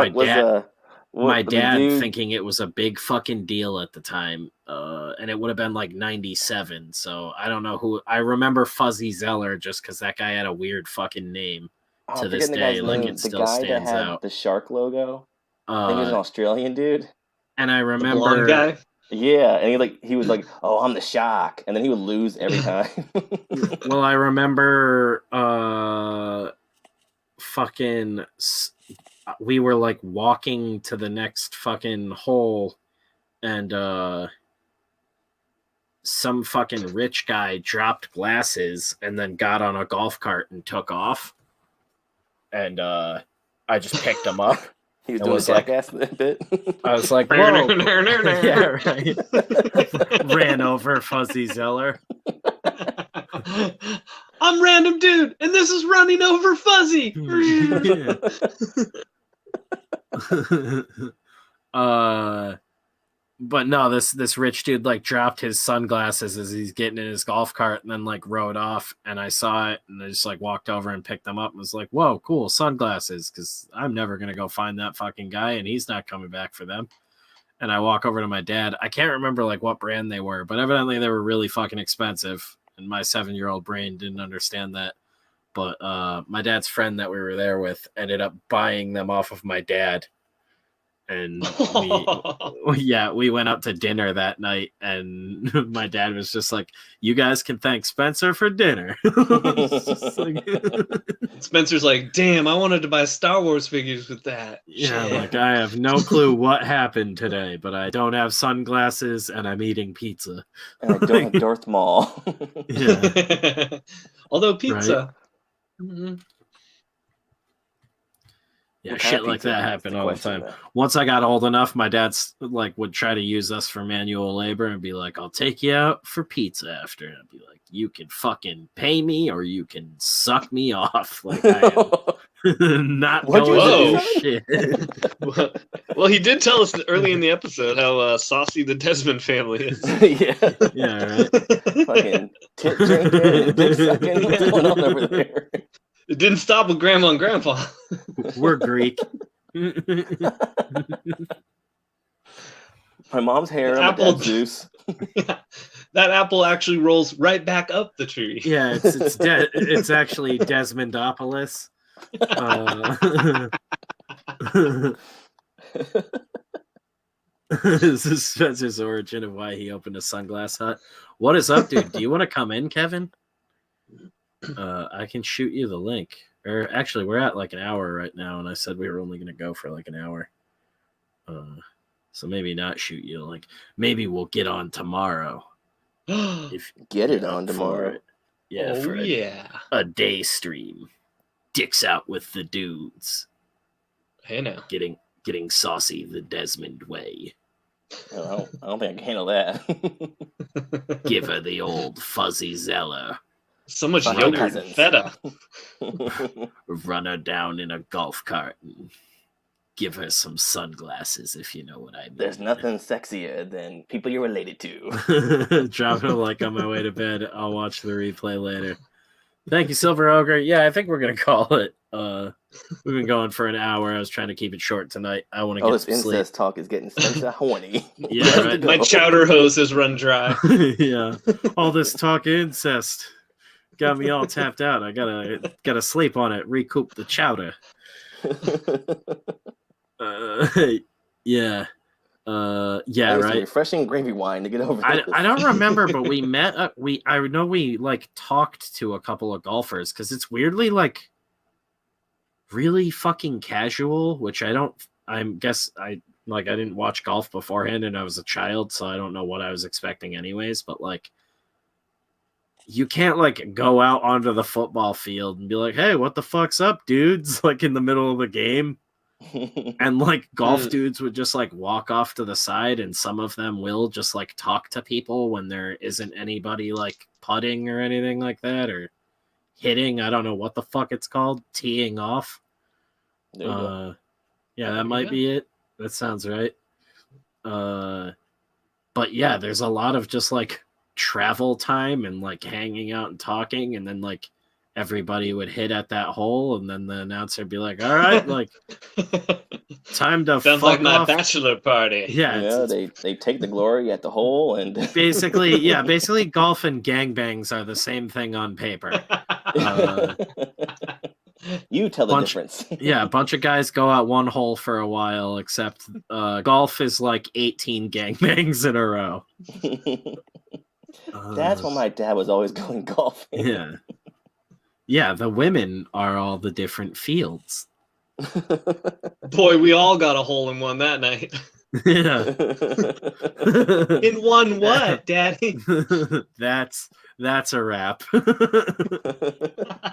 my dad thinking it was a big fucking deal at the time, and it would have been like 97. So I don't know who. I remember Fuzzy Zeller just because that guy had a weird fucking name to this day. Like, it still stands out. The shark logo. I think he was an Australian dude. And I remember the blonde guy. Yeah, and he was like, "Oh, I'm the shark," and then he would lose every time. Well, I remember fucking. We were like walking to the next fucking hole and some fucking rich guy dropped glasses and then got on a golf cart and took off. And I just picked him up. He was doing a jackass bit. I was like, whoa. Yeah, right. Ran over Fuzzy Zeller. I'm random dude, and this is running over Fuzzy. But no, this rich dude like dropped his sunglasses as he's getting in his golf cart and then like rode off, and I saw it and I just like walked over and picked them up and was like, whoa, cool sunglasses, because I'm never gonna go find that fucking guy and he's not coming back for them. And I walk over to my dad. I can't remember like what brand they were, but evidently they were really fucking expensive. and my 7-year-old brain didn't understand that. But my dad's friend that we were there with ended up buying them off of my dad. And we went out to dinner that night, and my dad was just like, "You guys can thank Spencer for dinner." Spencer's like, "Damn, I wanted to buy Star Wars figures with that." Yeah, like I have no clue what happened today, but I don't have sunglasses and I'm eating pizza. And I don't have Darth Maul. Yeah. Although pizza. Right? Mm-hmm. Yeah, shit like that happened all the time. Once I got old enough, my dad's like would try to use us for manual labor and be like, "I'll take you out for pizza after." And I'd be like, "You can fucking pay me or you can suck me off." Like I am not going to do shit. Well, he did tell us early in the episode how saucy the Desmond family is. Yeah, right. Fucking tit drinking, dick sucking. What's going on over there? It didn't stop with Grandma and Grandpa. We're Greek. My mom's hair, apple juice. Yeah, that apple actually rolls right back up the tree. Yeah, it's actually Desmondopolis. This is Spencer's origin of why he opened a sunglass hut. What is up, dude? Do you want to come in, Kevin? I can shoot you the link. Or actually, we're at like an hour right now, and I said we were only going to go for like an hour. So maybe not shoot you. Like maybe we'll get on tomorrow. If get it on tomorrow. Yeah, for a day stream. Dicks out with the dudes. Hey now. Getting saucy the Desmond way. I don't think I can handle that. Give her the old fuzzy Zeller. So much yogurt and feta. Run her down in a golf cart and give her some sunglasses, if you know what I mean. There's nothing sexier than people you're related to. Dropping a like on my way to bed. I'll watch the replay later. Thank you, Silver Ogre. Yeah, I think we're going to call it. We've been going for an hour. I was trying to keep it short tonight. I want to get some sleep. This incest talk is getting Spencer horny. Yeah, right. My chowder hose has run dry. Yeah, all this talk of incest got me all tapped out. I gotta sleep on it. Recoup the chowder. Yeah. Right. Refreshing gravy wine to get over. I don't remember, but we met. I know we like talked to a couple of golfers because it's weirdly like really fucking casual. Which I didn't watch golf beforehand, and I was a child, so I don't know what I was expecting, anyways. But like, you can't like go out onto the football field and be like, "Hey, what the fuck's up, dudes?" Like in the middle of the game. And like golf dudes would just like walk off to the side, and some of them will just like talk to people when there isn't anybody like putting or anything like that, or hitting. I don't know what the fuck it's called, teeing off. There you go. Yeah, that might be it. That sounds right. But yeah, there's a lot of just like travel time and like hanging out and talking, and then like everybody would hit at that hole, and then the announcer would be like, "All right, like time to sounds fuck like my off." Bachelor party. Yeah, they take the glory at the hole, and basically golf and gangbangs are the same thing on paper. You tell the difference. Yeah, a bunch of guys go out one hole for a while, except golf is like 18 gangbangs in a row. That's why my dad was always going golfing. Yeah. Yeah, the women are all the different fields. Boy, we all got a hole in one that night. Yeah. In one what, Daddy? That's a wrap.